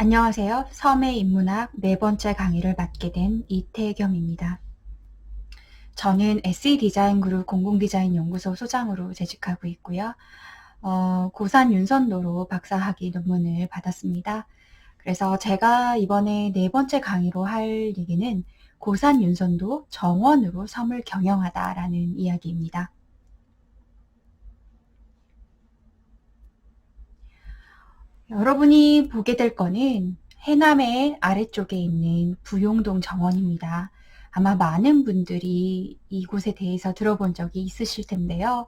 안녕하세요. 섬의 인문학 네 번째 강의를 맡게 된 이태겸입니다. 저는 SE 디자인 그룹 공공디자인 연구소 소장으로 재직하고 있고요. 고산 윤선도로 박사학위 논문을 받았습니다. 그래서 제가 이번에 네 번째 강의로 할 얘기는 고산 윤선도 정원으로 섬을 경영하다라는 이야기입니다. 여러분이 보게 될 거는 해남의 아래쪽에 있는 부용동 정원입니다. 아마 많은 분들이 이곳에 대해서 들어본 적이 있으실 텐데요.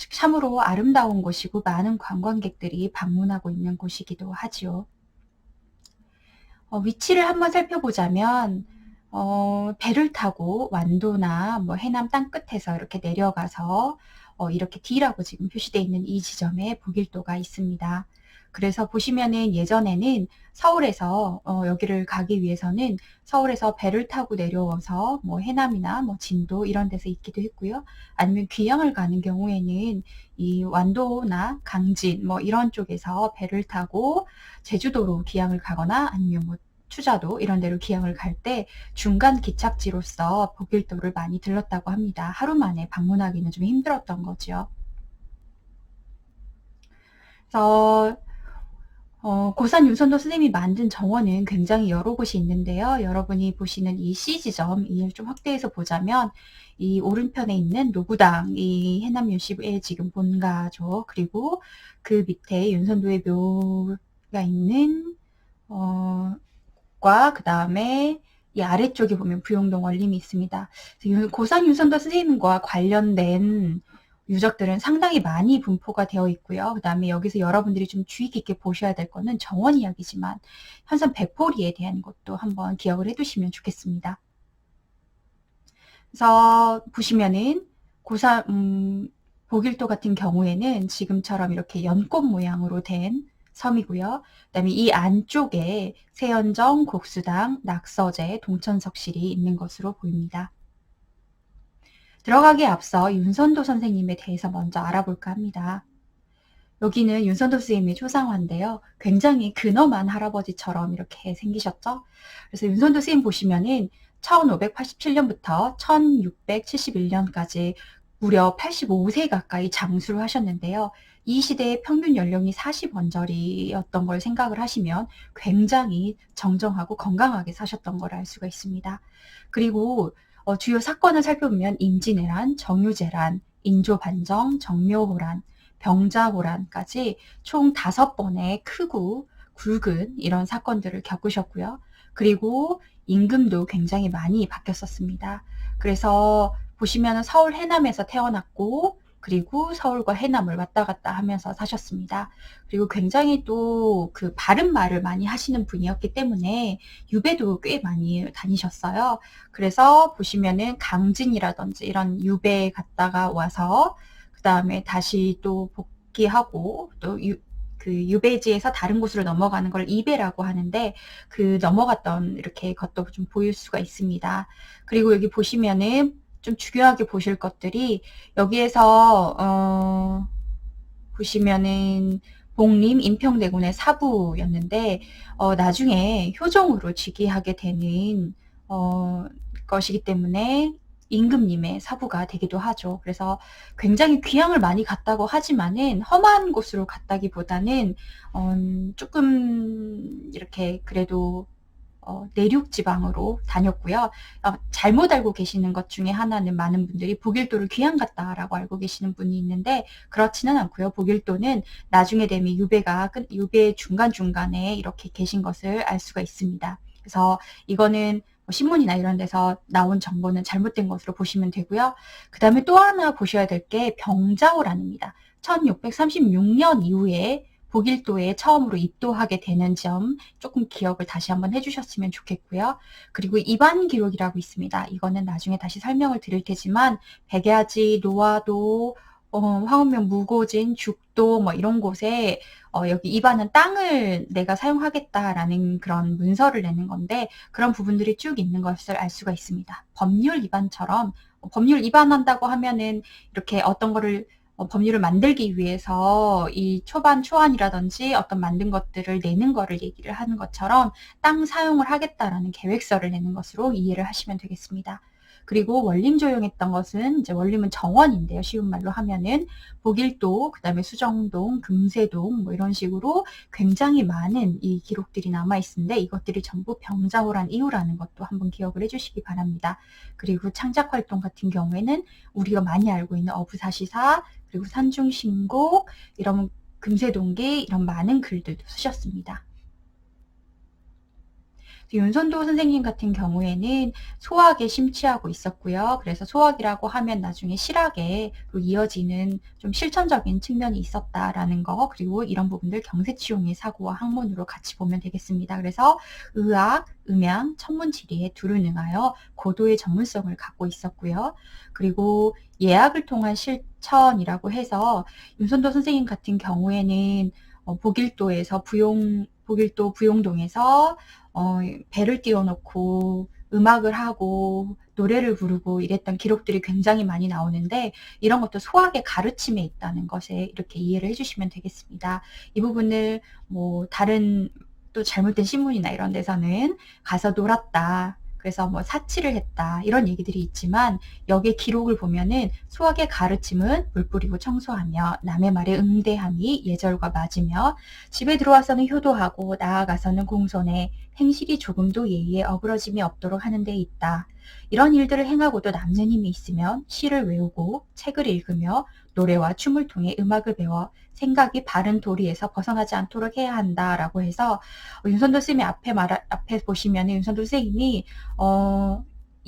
참으로 아름다운 곳이고 많은 관광객들이 방문하고 있는 곳이기도 하지요. 위치를 한번 살펴보자면 배를 타고 완도나 뭐 해남 땅끝에서 이렇게 내려가서 이렇게 D라고 지금 표시되어 있는 이 지점에 북일도가 있습니다. 그래서 보시면은 예전에는 서울에서 여기를 가기 위해서는 서울에서 배를 타고 내려와서 뭐 해남이나 뭐 진도 이런 데서 있기도 했고요. 아니면 귀향을 가는 경우에는 이 완도나 강진 뭐 이런 쪽에서 배를 타고 제주도로 귀향을 가거나 아니면 뭐 추자도 이런 데로 귀향을 갈 때 중간 기착지로서 북일도를 많이 들렀다고 합니다. 하루 만에 방문하기는 좀 힘들었던 거죠. 그래서 고산 윤선도 선생님이 만든 정원은 굉장히 여러 곳이 있는데요. 여러분이 보시는 이 C 지점, 이를 좀 확대해서 보자면 이 오른편에 있는 노구당, 이 해남 윤씨의 지금 본가죠. 그리고 그 밑에 윤선도의 묘가 있는 과 그다음에 이 아래쪽에 보면 부용동 원림이 있습니다. 고산 윤선도 선생님과 관련된 유적들은 상당히 많이 분포가 되어 있고요. 그다음에 여기서 여러분들이 좀 주의 깊게 보셔야 될 거는 정원 이야기지만 현선 백포리에 대한 것도 한번 기억을 해두시면 좋겠습니다. 그래서 보시면은 보길도 같은 경우에는 지금처럼 이렇게 연꽃 모양으로 된 섬이고요. 그다음에 이 안쪽에 세연정, 곡수당, 낙서제, 동천석실이 있는 것으로 보입니다. 들어가기에 앞서 윤선도 선생님에 대해서 먼저 알아볼까 합니다. 여기는 윤선도 선생님의 초상화인데요. 굉장히 근엄한 할아버지처럼 이렇게 생기셨죠? 그래서 윤선도 선생님 보시면은 1587년부터 1671년까지 무려 85세 가까이 장수를 하셨는데요. 이 시대의 평균 연령이 40언저리였던 걸 생각을 하시면 굉장히 정정하고 건강하게 사셨던 걸 알 수가 있습니다. 그리고 주요 사건을 살펴보면 임진왜란, 정유재란, 인조반정, 정묘호란, 병자호란까지 총 5번의 크고 굵은 이런 사건들을 겪으셨고요. 그리고 임금도 굉장히 많이 바뀌었었습니다. 그래서 보시면 서울 해남에서 태어났고 그리고 서울과 해남을 왔다 갔다 하면서 사셨습니다. 그리고 굉장히 또 그 바른 말을 많이 하시는 분이었기 때문에 유배도 꽤 많이 다니셨어요. 그래서 보시면은 강진이라든지 이런 유배 갔다가 와서 그 다음에 다시 또 복귀하고 또 그 유배지에서 다른 곳으로 넘어가는 걸 이배라고 하는데 그 넘어갔던 이렇게 것도 좀 보일 수가 있습니다. 그리고 여기 보시면은 좀 중요하게 보실 것들이 여기에서 보시면은 복림 인평대군의 사부였는데 나중에 효종으로 즉위하게 되는 것이기 때문에 임금님의 사부가 되기도 하죠. 그래서 굉장히 귀향을 많이 갔다고 하지만은 험한 곳으로 갔다기보다는 조금 이렇게 그래도 내륙 지방으로 다녔고요. 잘못 알고 계시는 것 중에 하나는 많은 분들이 북일도를 귀향 갔다라고 알고 계시는 분이 있는데 그렇지는 않고요. 북일도는 나중에 되면 유배 중간중간에 이렇게 계신 것을 알 수가 있습니다. 그래서 이거는 뭐 신문이나 이런 데서 나온 정보는 잘못된 것으로 보시면 되고요. 그 다음에 또 하나 보셔야 될 게 병자호란입니다. 1636년 이후에 북일도에 처음으로 입도하게 되는 점 조금 기억을 다시 한번 해주셨으면 좋겠고요. 그리고 입안 기록이라고 있습니다. 이거는 나중에 다시 설명을 드릴 테지만 백야지, 노화도, 황운면 무고진, 죽도 뭐 이런 곳에 여기 입안은 땅을 내가 사용하겠다라는 그런 문서를 내는 건데 그런 부분들이 쭉 있는 것을 알 수가 있습니다. 법률 위반처럼 법률 위반한다고 하면은 이렇게 어떤 거를 법률을 만들기 위해서 이 초반 초안이라든지 어떤 만든 것들을 내는 거를 얘기를 하는 것처럼 땅 사용을 하겠다라는 계획서를 내는 것으로 이해를 하시면 되겠습니다. 그리고 원림 조용했던 것은 이제 원림은 정원인데요. 쉬운 말로 하면은 복일도, 그다음에 수정동, 금세동 뭐 이런 식으로 굉장히 많은 이 기록들이 남아 있는데 이것들이 전부 병자호란 이후라는 것도 한번 기억을 해주시기 바랍니다. 그리고 창작 활동 같은 경우에는 우리가 많이 알고 있는 어부사시사, 그리고 산중신곡, 이런 금세동기 이런 많은 글들도 쓰셨습니다. 윤선도 선생님 같은 경우에는 소학에 심취하고 있었고요. 그래서 소학이라고 하면 나중에 실학에 이어지는 좀 실천적인 측면이 있었다라는 거, 그리고 이런 부분들 경세치용의 사고와 학문으로 같이 보면 되겠습니다. 그래서 의학, 음양, 천문지리에 두루능하여 고도의 전문성을 갖고 있었고요. 그리고 예학을 통한 실천이라고 해서 윤선도 선생님 같은 경우에는 복일도에서 복일도 부용동에서 배를 띄워놓고 음악을 하고 노래를 부르고 이랬던 기록들이 굉장히 많이 나오는데 이런 것도 소학의 가르침에 있다는 것에 이렇게 이해를 해주시면 되겠습니다. 이 부분을 뭐 다른 또 잘못된 신문이나 이런 데서는 가서 놀았다, 그래서 뭐 사치를 했다 이런 얘기들이 있지만 여기에 기록을 보면은 소학의 가르침은 물 뿌리고 청소하며 남의 말에 응대함이 예절과 맞으며 집에 들어와서는 효도하고 나아가서는 공손해 행실이 조금도 예의에 어그러짐이 없도록 하는 데 있다. 이런 일들을 행하고도 남는 힘이 있으면 시를 외우고 책을 읽으며 노래와 춤을 통해 음악을 배워 생각이 바른 도리에서 벗어나지 않도록 해야 한다라고 해서 윤선도 쌤이 앞에 보시면 윤선도 선생님이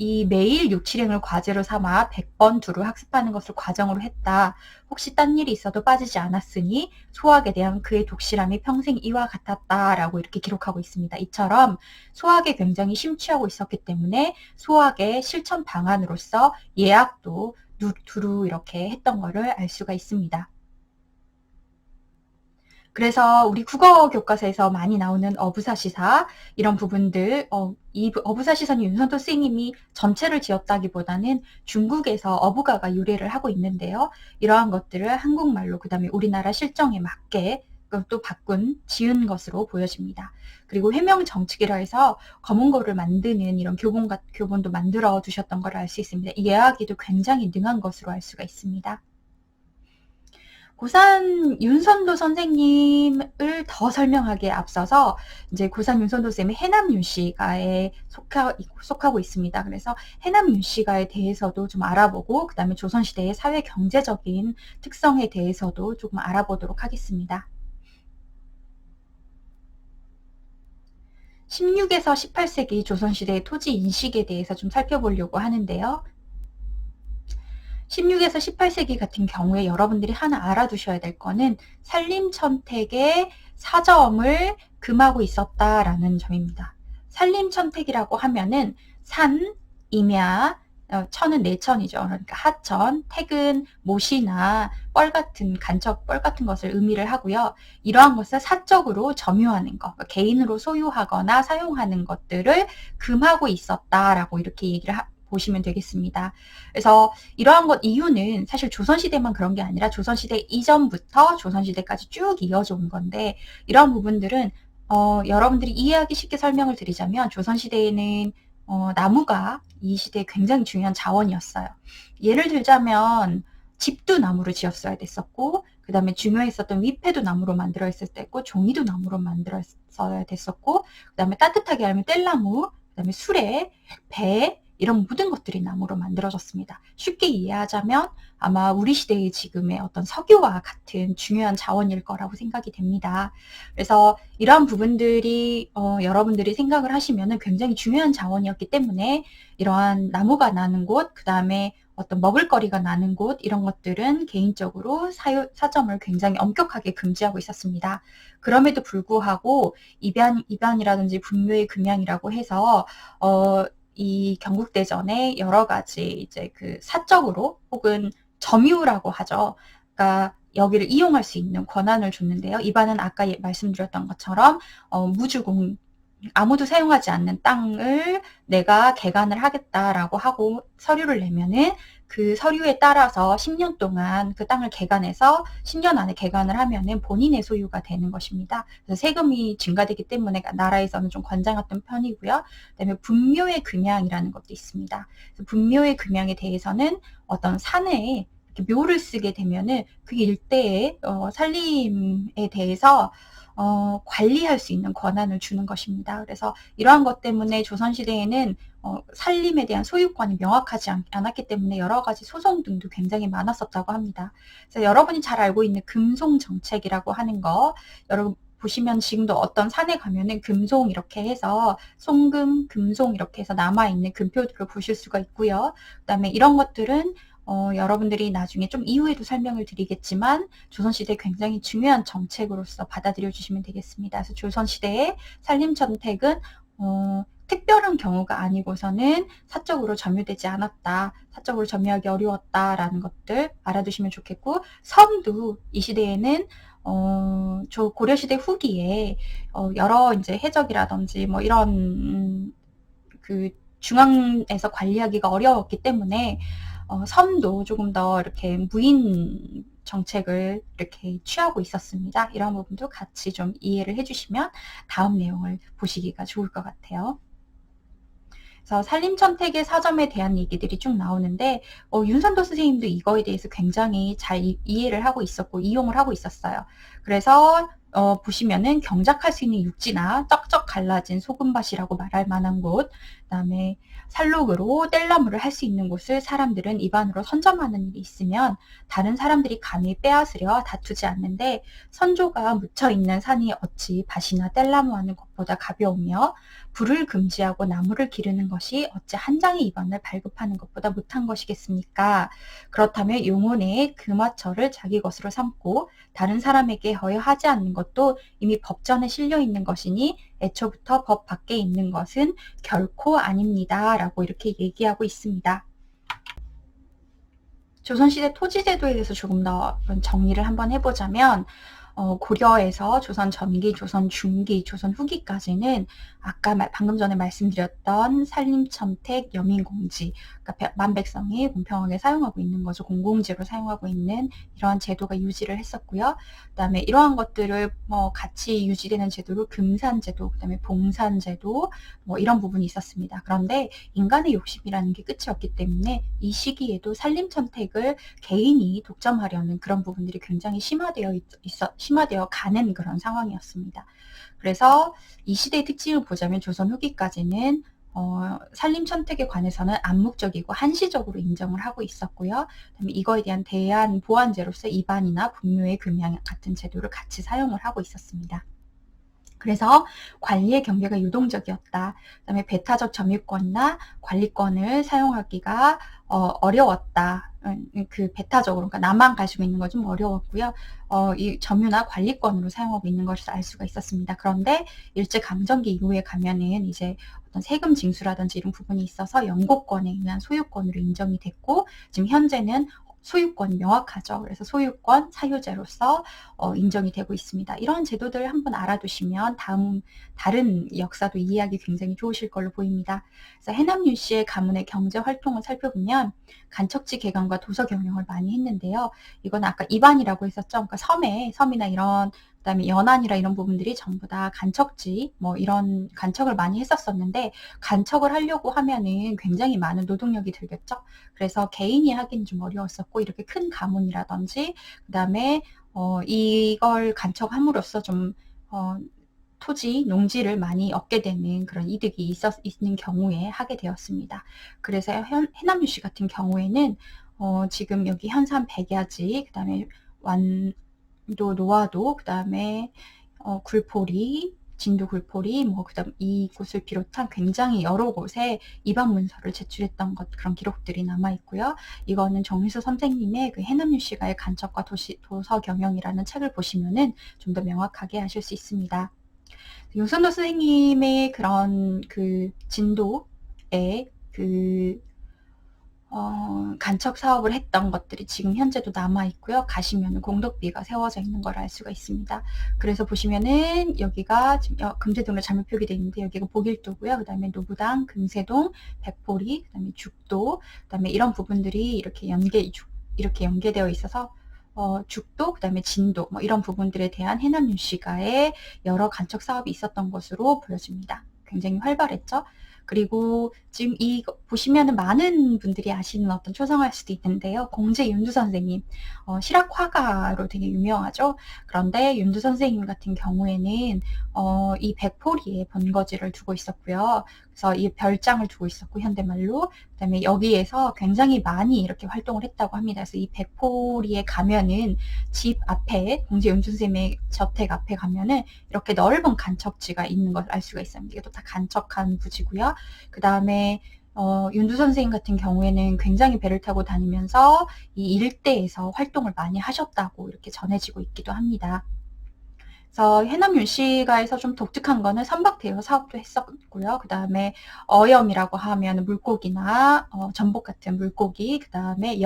이 매일 6, 7행을 과제로 삼아 100번 두루 학습하는 것을 과정으로 했다. 혹시 딴 일이 있어도 빠지지 않았으니 소학에 대한 그의 독실함이 평생 이와 같았다라고 이렇게 기록하고 있습니다. 이처럼 소학에 굉장히 심취하고 있었기 때문에 소학의 실천 방안으로서 예학도 두루 이렇게 했던 거를 알 수가 있습니다. 그래서 우리 국어 교과서에서 많이 나오는 어부사시사 이런 부분들, 이 어부사시사는 윤선도 선생님이 전체를 지었다기보다는 중국에서 어부가가 유래를 하고 있는데요. 이러한 것들을 한국말로 그다음에 우리나라 실정에 맞게 또 지은 것으로 보여집니다. 그리고 회명정칙이라 해서 검은고를 만드는 이런 교본도 만들어 두셨던 걸 알 수 있습니다. 이해하기도 굉장히 능한 것으로 알 수가 있습니다. 고산 윤선도 선생님을 더 설명하기에 앞서서 이제 고산 윤선도 쌤이 해남 윤씨가에 속하고 있습니다. 그래서 해남 윤씨가에 대해서도 좀 알아보고 그다음에 조선시대의 사회 경제적인 특성에 대해서도 조금 알아보도록 하겠습니다. 16에서 18세기 조선시대의 토지 인식에 대해서 좀 살펴보려고 하는데요. 16에서 18세기 같은 경우에 여러분들이 하나 알아두셔야 될 거는 산림천택의 사점을 금하고 있었다라는 점입니다. 산림천택이라고 하면은 산, 임야, 천은 내천이죠. 그러니까 하천, 택은 못이나 뻘 같은 간척, 뻘 같은 것을 의미를 하고요. 이러한 것을 사적으로 점유하는 것, 개인으로 소유하거나 사용하는 것들을 금하고 있었다라고 이렇게 얘기를 보시면 되겠습니다. 그래서 이러한 것 이유는 사실 조선시대만 그런 게 아니라 조선시대 이전부터 조선시대까지 쭉 이어져 온 건데 이런 부분들은 여러분들이 이해하기 쉽게 설명을 드리자면 조선시대에는 나무가 이 시대에 굉장히 중요한 자원이었어요. 예를 들자면 집도 나무로 지었어야 됐었고 그 다음에 중요했었던 위패도 나무로 만들어 있을 때고 종이도 나무로 만들었어야 됐었고 그 다음에 따뜻하게 하면 뗄나무, 그 다음에 수레, 배 이런 모든 것들이 나무로 만들어졌습니다. 쉽게 이해하자면 아마 우리 시대의 지금의 어떤 석유와 같은 중요한 자원일 거라고 생각이 됩니다. 그래서 이러한 부분들이 여러분들이 생각을 하시면 굉장히 중요한 자원이었기 때문에 이러한 나무가 나는 곳, 그 다음에 어떤 먹을거리가 나는 곳 이런 것들은 개인적으로 사점을 굉장히 엄격하게 금지하고 있었습니다. 그럼에도 불구하고 입안이라든지 분묘의 금양이라고 해서 이 경국대전에 여러 가지 이제 그 사적으로 혹은 점유라고 하죠. 그러니까 여기를 이용할 수 있는 권한을 줬는데요. 이반은 아까 말씀드렸던 것처럼 무주공 아무도 사용하지 않는 땅을 내가 개간을 하겠다라고 하고 서류를 내면은 그 서류에 따라서 10년 동안 그 땅을 개간해서 10년 안에 개간을 하면은 본인의 소유가 되는 것입니다. 그래서 세금이 증가되기 때문에 나라에서는 좀 권장했던 편이고요. 그다음에 분묘의 금양이라는 것도 있습니다. 분묘의 금양에 대해서는 어떤 산에 묘를 쓰게 되면은 그 일대의 산림에 대해서 관리할 수 있는 권한을 주는 것입니다. 그래서 이러한 것 때문에 조선시대에는 산림에 대한 소유권이 명확하지 않았기 때문에 여러 가지 소송 등도 굉장히 많았었다고 합니다. 그래서 여러분이 잘 알고 있는 금송 정책이라고 하는 거, 여러분 보시면 지금도 어떤 산에 가면은 금송 이렇게 해서 송금, 금송 이렇게 해서 남아있는 금표들을 보실 수가 있고요. 그다음에 이런 것들은 여러분들이 나중에 좀 이후에도 설명을 드리겠지만 조선시대 굉장히 중요한 정책으로서 받아들여 주시면 되겠습니다. 그래서 조선시대의 산림정책은 특별한 경우가 아니고서는 사적으로 점유되지 않았다. 사적으로 점유하기 어려웠다라는 것들 알아두시면 좋겠고, 섬도 이 시대에는 고려시대 후기에 여러 이제 해적이라든지 뭐 이런 그 중앙에서 관리하기가 어려웠기 때문에 섬도 조금 더 이렇게 무인 정책을 이렇게 취하고 있었습니다. 이런 부분도 같이 좀 이해를 해주시면 다음 내용을 보시기가 좋을 것 같아요. 그래서 산림천택의 사점에 대한 얘기들이 쭉 나오는데 윤선도 선생님도 이거에 대해서 굉장히 잘 이해를 하고 있었고 이용을 하고 있었어요. 그래서 보시면은 경작할 수 있는 육지나 쩍쩍 갈라진 소금밭이라고 말할 만한 곳, 그다음에 산록으로 뗄나무를 할 수 있는 곳을 사람들은 입안으로 선점하는 일이 있으면 다른 사람들이 감히 빼앗으려 다투지 않는데 선조가 묻혀있는 산이 어찌 밭이나 뗄나무하는 것보다 가벼우며 불을 금지하고 나무를 기르는 것이 어찌 한 장의 입안을 발급하는 것보다 못한 것이겠습니까? 그렇다면 용혼의 금화처를 자기 것으로 삼고 다른 사람에게 허여하지 않는 것도 이미 법전에 실려 있는 것이니 애초부터 법 밖에 있는 것은 결코 아닙니다. 라고 이렇게 얘기하고 있습니다. 조선시대 토지제도에 대해서 조금 더 정리를 한번 해보자면 고려에서 조선 전기, 조선 중기, 조선 후기까지는 아까 방금 전에 말씀드렸던 산림천택, 여민공지, 그러니까 만백성이 공평하게 사용하고 있는 거죠. 공공지로 사용하고 있는 이러한 제도가 유지를 했었고요. 그다음에 이러한 것들을 같이 유지되는 제도로 금산제도, 그다음에 봉산제도 뭐 이런 부분이 있었습니다. 그런데 인간의 욕심이라는 게 끝이 없기 때문에 이 시기에도 산림천택을 개인이 독점하려는 그런 부분들이 굉장히 심화되어 가는 그런 상황이었습니다. 그래서 이 시대의 특징을 보자면 조선 후기까지는 산림천택에 관해서는 암묵적이고 한시적으로 인정을 하고 있었고요. 그다음에 이거에 대한 대안 보완제로서 이반이나 분묘의 금양 같은 제도를 같이 사용을 하고 있었습니다. 그래서 관리의 경계가 유동적이었다. 그다음에 배타적 점유권이나 관리권을 사용하기가 어려웠다. 그 배타적으로, 그러니까 나만 가지고 있는 건 좀 어려웠고요. 이 점유나 관리권으로 사용하고 있는 것을 알 수가 있었습니다. 그런데 일제강점기 이후에 가면은 이제 어떤 세금 징수라든지 이런 부분이 있어서 영고권에 의한 소유권으로 인정이 됐고, 지금 현재는 소유권이 명확하죠. 그래서 소유권 사유제로서 인정이 되고 있습니다. 이런 제도들 한번 알아두시면 다른 역사도 이해하기 굉장히 좋으실 걸로 보입니다. 그래서 해남윤 씨의 가문의 경제 활동을 살펴보면 간척지 개간과 도서 경영을 많이 했는데요. 이건 아까 이반이라고 했었죠. 그러니까 섬이나 이런 그다음에 연안이라 이런 부분들이 전부 다 간척지 뭐 이런 간척을 많이 했었었는데, 간척을 하려고 하면은 굉장히 많은 노동력이 들겠죠. 그래서 개인이 하기는 좀 어려웠었고, 이렇게 큰 가문이라든지 그다음에 이걸 간척함으로써 좀 토지, 농지를 많이 얻게 되는 그런 이득이 있는 경우에 하게 되었습니다. 그래서 해남유 씨 같은 경우에는 지금 여기 현산 백야지, 그다음에 완도 노화도, 그다음에 굴포리, 진도 굴포리, 뭐 그다음 이곳을 비롯한 굉장히 여러 곳에 입학 문서를 제출했던 그런 기록들이 남아 있고요. 이거는 정희수 선생님의 그 해남유 씨가의 간척과 도서 경영이라는 책을 보시면은 좀 더 명확하게 하실 수 있습니다. 윤선도 선생님의 그런 그 진도의 그 간척 사업을 했던 것들이 지금 현재도 남아 있고요. 가시면 공덕비가 세워져 있는 걸 알 수가 있습니다. 그래서 보시면은 여기가 지금 금세동으로 잘못 표기되어 있는데 여기가 복일도고요. 그 다음에 노부당, 금세동, 백포리, 그 다음에 죽도, 그 다음에 이런 부분들이 이렇게 연계되어 있어서 죽도, 그 다음에 진도, 뭐 이런 부분들에 대한 해남 윤씨가의 여러 간척 사업이 있었던 것으로 보여집니다. 굉장히 활발했죠. 그리고 지금 보시면은 많은 분들이 아시는 어떤 초상화일 수도 있는데요. 공제 윤두 선생님, 실학 화가로 되게 유명하죠. 그런데 윤두 선생님 같은 경우에는 이 백포리에 본거지를 두고 있었고요. 그래서 이 별장을 두고 있었고 현대말로, 그다음에 여기에서 굉장히 많이 이렇게 활동을 했다고 합니다. 그래서 이 백포리에 가면은 집 앞에 공제 윤두 선생님의 저택 앞에 가면은 이렇게 넓은 간척지가 있는 걸 알 수가 있습니다. 이게 또 다 간척한 부지고요. 그 다음에 윤두 선생님 같은 경우에는 굉장히 배를 타고 다니면서 이 일대에서 활동을 많이 하셨다고 이렇게 전해지고 있기도 합니다. 그래서 해남 윤씨가에서 좀 독특한 거는 선박대여 사업도 했었고요. 그 다음에 어염이라고 하면 물고기나 전복 같은 물고기, 그 다음에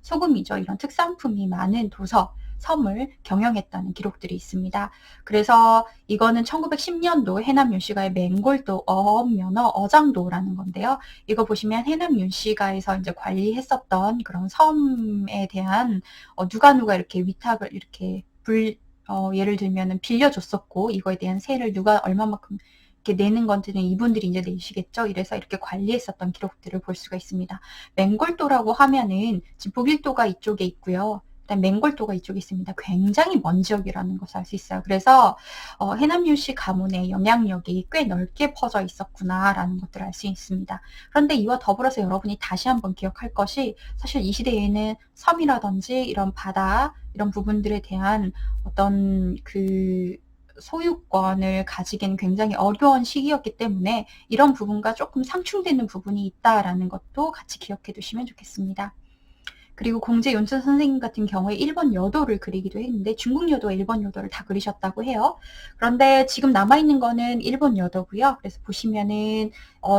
소금이죠. 이런 특산품이 많은 도서, 섬을 경영했다는 기록들이 있습니다. 그래서 이거는 1910년도 해남 윤씨가의 맹골도 어업면허 어장도라는 건데요. 이거 보시면 해남 윤씨가에서 이제 관리했었던 그런 섬에 대한 누가 이렇게 위탁을 이렇게 예를 들면은 빌려줬었고 이거에 대한 세를 누가 얼마만큼 이렇게 내는 건지는 이분들이 이제 내시겠죠. 이래서 이렇게 관리했었던 기록들을 볼 수가 있습니다. 맹골도라고 하면은 지금 북일도가 이쪽에 있고요. 그다음 맹골도가 이쪽에 있습니다. 굉장히 먼 지역이라는 것을 알 수 있어요. 그래서 해남윤씨 가문의 영향력이 꽤 넓게 퍼져 있었구나라는 것들을 알 수 있습니다. 그런데 이와 더불어서 여러분이 다시 한번 기억할 것이 사실 이 시대에는 섬이라든지 이런 바다 이런 부분들에 대한 어떤 그 소유권을 가지기는 굉장히 어려운 시기였기 때문에 이런 부분과 조금 상충되는 부분이 있다라는 것도 같이 기억해 두시면 좋겠습니다. 그리고 공제 윤천 선생님 같은 경우에 일본 여도를 그리기도 했는데 중국 여도와 일본 여도를 다 그리셨다고 해요. 그런데 지금 남아있는 거는 일본 여도고요. 그래서 보시면은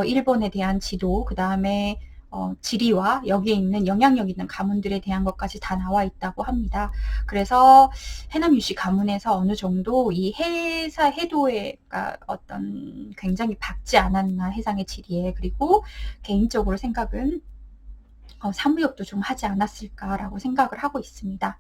일본에 대한 지도, 그 다음에 지리와 여기에 있는 영향력 있는 가문들에 대한 것까지 다 나와 있다고 합니다. 그래서 해남유씨 가문에서 어느 정도 이 해도의 어떤 굉장히 박지 않았나 해상의 지리에. 그리고 개인적으로 생각은 사무역도 좀 하지 않았을까라고 생각을 하고 있습니다.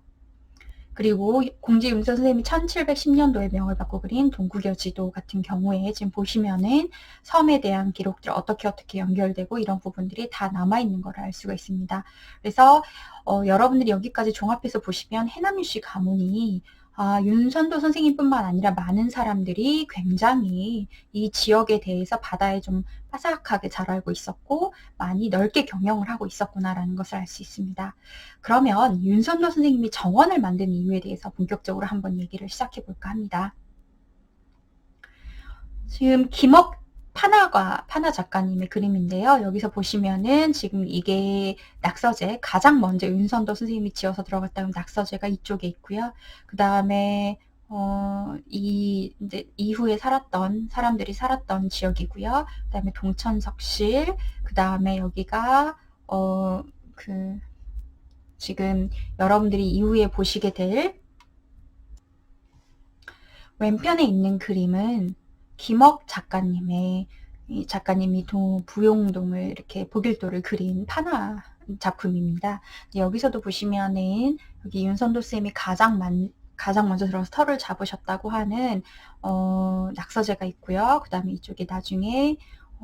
그리고 공지 윤선 선생님이 1710년도에 명을 받고 그린 동국여 지도 같은 경우에 지금 보시면은 섬에 대한 기록들 어떻게 연결되고 이런 부분들이 다 남아있는 걸 알 수가 있습니다. 그래서 여러분들이 여기까지 종합해서 보시면 해남유씨 가문이 윤선도 선생님뿐만 아니라 많은 사람들이 굉장히 이 지역에 대해서 바다에 좀 빠삭하게 잘 알고 있었고 많이 넓게 경영을 하고 있었구나라는 것을 알 수 있습니다. 그러면 윤선도 선생님이 정원을 만든 이유에 대해서 본격적으로 한번 얘기를 시작해 볼까 합니다. 지금 김옥 파나 작가님의 그림인데요. 여기서 보시면은 지금 이게 낙서제, 가장 먼저 윤선도 선생님이 지어서 들어갔다면 낙서제가 이쪽에 있고요. 그 다음에 이제 이후에 사람들이 살았던 지역이고요. 그 다음에 동천석실, 그 다음에 여기가 지금 여러분들이 이후에 보시게 될 왼편에 있는 그림은 김옥 작가님이 부용동을 이렇게 복일도를 그린 판화 작품입니다. 여기서도 보시면은 여기 윤선도 쌤이 가장 먼저 들어서 털을 잡으셨다고 하는 낙서제가 있고요. 그 다음에 이쪽에 나중에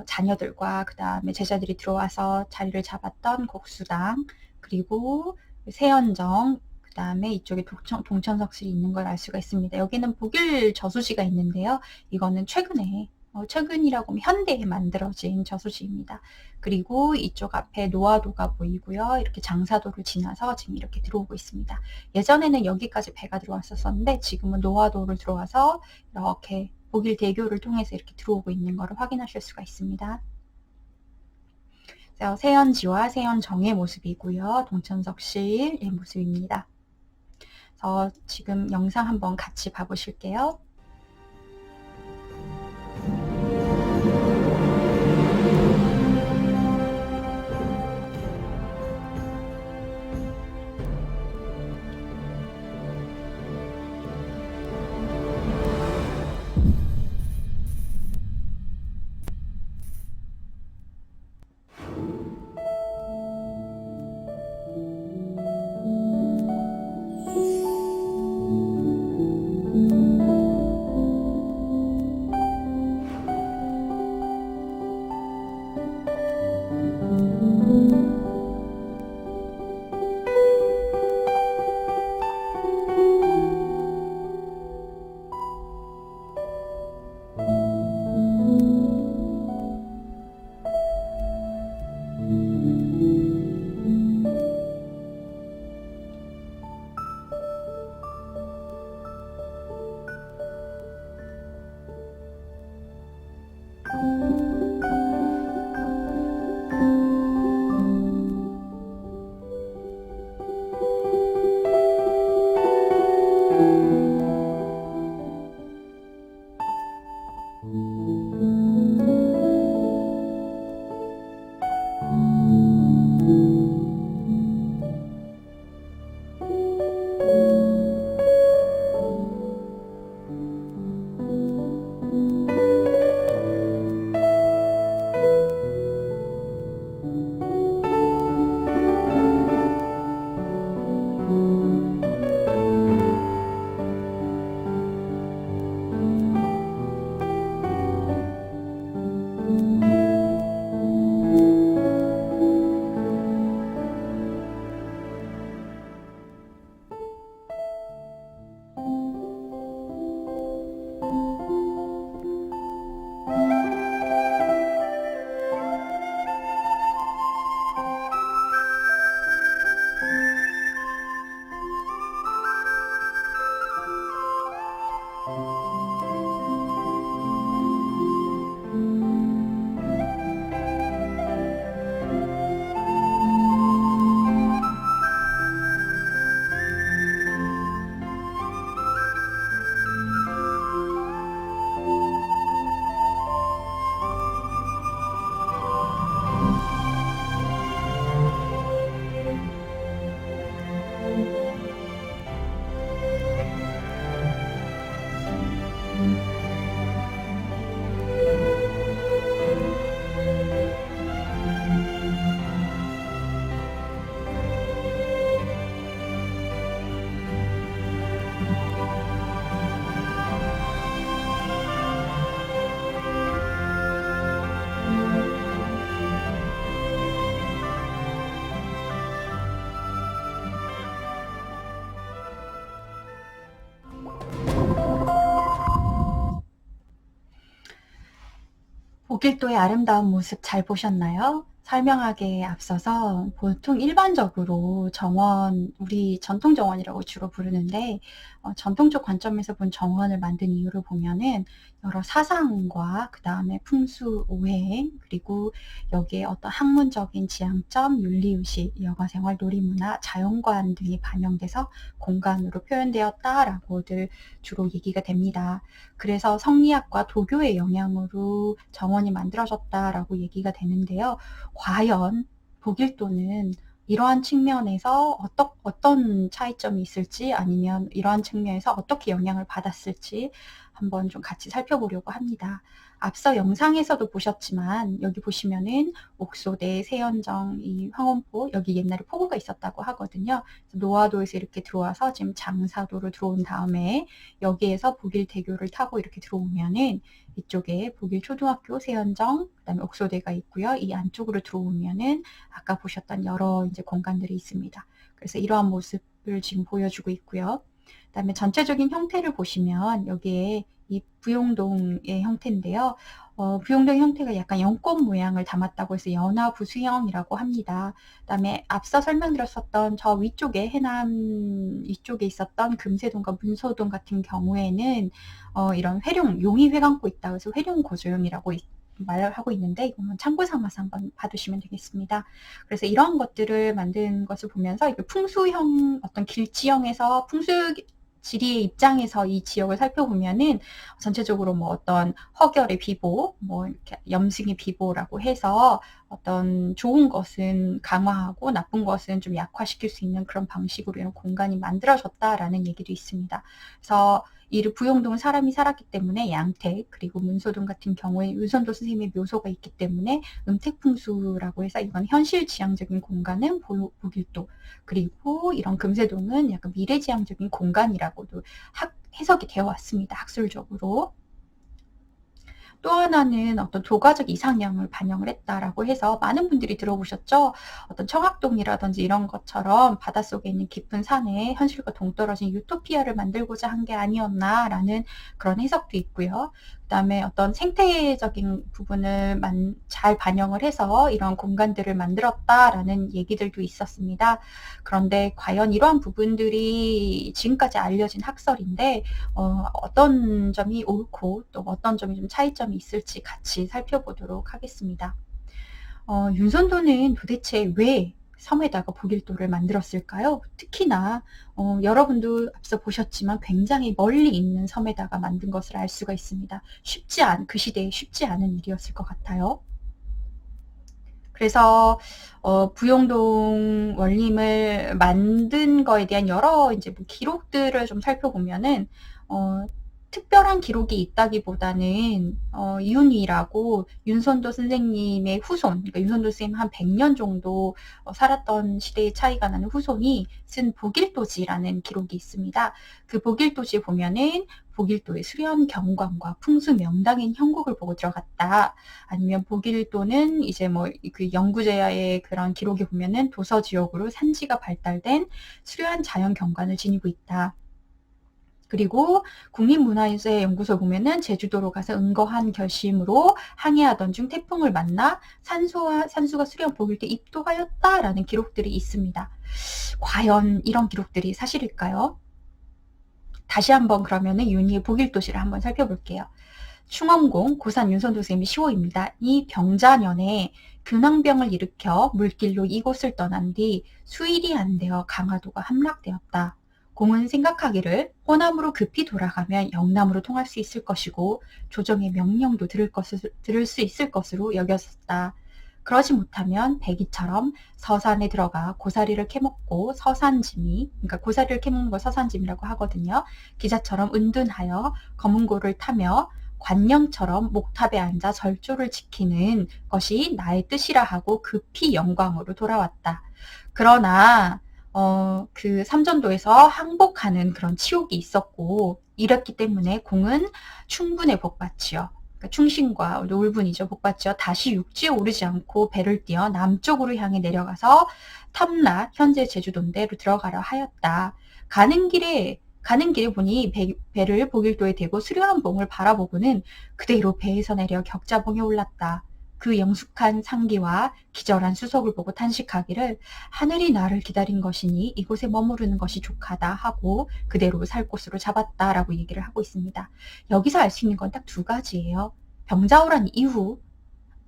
자녀들과 그 다음에 제자들이 들어와서 자리를 잡았던 곡수당, 그리고 세연정, 그 다음에 이쪽에 동천석실이 있는 걸 알 수가 있습니다. 여기는 복일 저수지가 있는데요. 이거는 최근이라고 하면 현대에 만들어진 저수지입니다. 그리고 이쪽 앞에 노화도가 보이고요. 이렇게 장사도를 지나서 지금 이렇게 들어오고 있습니다. 예전에는 여기까지 배가 들어왔었는데 지금은 노화도를 들어와서 이렇게 복일대교를 통해서 이렇게 들어오고 있는 것을 확인하실 수가 있습니다. 세연지와 세연정의 모습이고요. 동천석실의 모습입니다. 지금 영상 한번 같이 봐보실게요. 보길도의 아름다운 모습 잘 보셨나요? 설명하기에 앞서서 보통 일반적으로 정원, 우리 전통 정원이라고 주로 부르는데 전통적 관점에서 본 정원을 만든 이유를 보면은 여러 사상과 그 다음에 풍수, 오행, 그리고 여기에 어떤 학문적인 지향점, 윤리의식, 여가생활, 놀이문화, 자연관 등이 반영돼서 공간으로 표현되었다라고들 주로 얘기가 됩니다. 그래서 성리학과 도교의 영향으로 정원이 만들어졌다라고 얘기가 되는데요. 과연 보길도는 이러한 측면에서 어떤 차이점이 있을지, 아니면 이러한 측면에서 어떻게 영향을 받았을지 한번 좀 같이 살펴보려고 합니다. 앞서 영상에서도 보셨지만 여기 보시면은 옥소대, 세연정, 이 황원포, 여기 옛날에 포구가 있었다고 하거든요. 노화도에서 이렇게 들어와서 지금 장사도로 들어온 다음에 여기에서 보길대교를 타고 이렇게 들어오면은 이쪽에 보길초등학교, 세연정, 그다음에 옥소대가 있고요. 이 안쪽으로 들어오면은 아까 보셨던 여러 이제 공간들이 있습니다. 그래서 이러한 모습을 지금 보여주고 있고요. 그다음에 전체적인 형태를 보시면 여기에 이 부용동의 형태인데요. 부용동 형태가 약간 연꽃 모양을 담았다고 해서 연화부수형이라고 합니다. 그다음에 앞서 설명드렸었던 저 위쪽에 해남 위쪽에 있었던 금세동과 문서동 같은 경우에는 이런 회룡, 용이 회감고 있다. 그래서 회룡고조용이라고 말을 하고 있는데 이거는 참고 삼아서 한번 봐두시면 되겠습니다. 그래서 이런 것들을 만든 것을 보면서 이게 풍수형 어떤 길지형에서 풍수 지리의 입장에서 이 지역을 살펴보면은 전체적으로 뭐 어떤 허결의 비보, 뭐 이렇게 염승의 비보라고 해서 어떤 좋은 것은 강화하고 나쁜 것은 좀 약화시킬 수 있는 그런 방식으로 이런 공간이 만들어졌다라는 얘기도 있습니다. 그래서 이 부용동은 사람이 살았기 때문에 양택, 그리고 문소동 같은 경우에 윤선도 선생님의 묘소가 있기 때문에 음택풍수라고 해서 이건 현실지향적인 공간은 보길도, 그리고 이런 금세동은 약간 미래지향적인 공간이라고도 해석이 되어 왔습니다. 학술적으로. 또 하나는 어떤 조가적 이상향을 반영을 했다라고 해서 많은 분들이 들어보셨죠? 어떤 청학동이라든지 이런 것처럼 바닷속에 있는 깊은 산에 현실과 동떨어진 유토피아를 만들고자 한 게 아니었나라는 그런 해석도 있고요. 그다음에 어떤 생태적인 부분을 잘 반영을 해서 이런 공간들을 만들었다라는 얘기들도 있었습니다. 그런데 과연 이러한 부분들이 지금까지 알려진 학설인데 어떤 점이 옳고 또 어떤 점이 좀 차이점이 있을지 같이 살펴보도록 하겠습니다. 윤선도는 도대체 왜 섬에다가 보길도를 만들었을까요? 특히나 여러분도 앞서 보셨지만 굉장히 멀리 있는 섬에다가 만든 것을 알 수가 있습니다. 그 시대에 쉽지 않은 일이었을 것 같아요. 그래서 부용동 원림을 만든 거에 대한 여러 이제 뭐 기록들을 좀 살펴보면은 특별한 기록이 있다기보다는 이윤희라고 윤선도 선생님의 후손, 그러니까 윤선도 선생님 한 100년 정도 살았던 시대의 차이가 나는 후손이 쓴 보길도지라는 기록이 있습니다. 그 보길도지에 보면은 보길도의 수련 경관과 풍수 명당인 형국을 보고 들어갔다. 아니면 보길도는 이제 뭐 그 영구제야의 그런 기록에 보면은 도서 지역으로 산지가 발달된 수려한 자연 경관을 지니고 있다. 그리고 국립문화유산연구소에 보면은 제주도로 가서 은거한 결심으로 항해하던 중 태풍을 만나 산수가 수령 보길도에 입도하였다라는 기록들이 있습니다. 과연 이런 기록들이 사실일까요? 다시 한번 그러면은 윤희의 복일도시를 한번 살펴볼게요. 충원공 고산 윤선도 쌤이 10호입니다. 이 병자년에 근황병을 일으켜 물길로 이곳을 떠난 뒤 수일이 안 되어 강화도가 함락되었다. 공은 생각하기를 호남으로 급히 돌아가면 영남으로 통할 수 있을 것이고 조정의 명령도 들을 수 있을 것으로 여겼다. 그러지 못하면 백이처럼 서산에 들어가 고사리를 캐먹고 서산짐이, 그러니까 고사리를 캐먹는 걸 서산짐이라고 하거든요. 기자처럼 은둔하여 검은고를 타며 관령처럼 목탑에 앉아 절조를 지키는 것이 나의 뜻이라 하고 급히 영광으로 돌아왔다. 그러나 그 삼전도에서 항복하는 그런 치욕이 있었고 이랬기 때문에 공은 충분히 복받지요. 그러니까 충신과 울분이죠. 복받지요. 다시 육지에 오르지 않고 배를 띄어 남쪽으로 향해 내려가서 탐라 현재 제주도인데로 들어가려 하였다. 가는 길에 보니 배를 복일도에 대고 수려한 봉을 바라보고는 그대로 배에서 내려 격자봉에 올랐다. 그 영숙한 상기와 기절한 수석을 보고 탄식하기를 하늘이 나를 기다린 것이니 이곳에 머무르는 것이 족하다 하고 그대로 살 곳으로 잡았다라고 얘기를 하고 있습니다. 여기서 알 수 있는 건 딱 두 가지예요. 병자호란 이후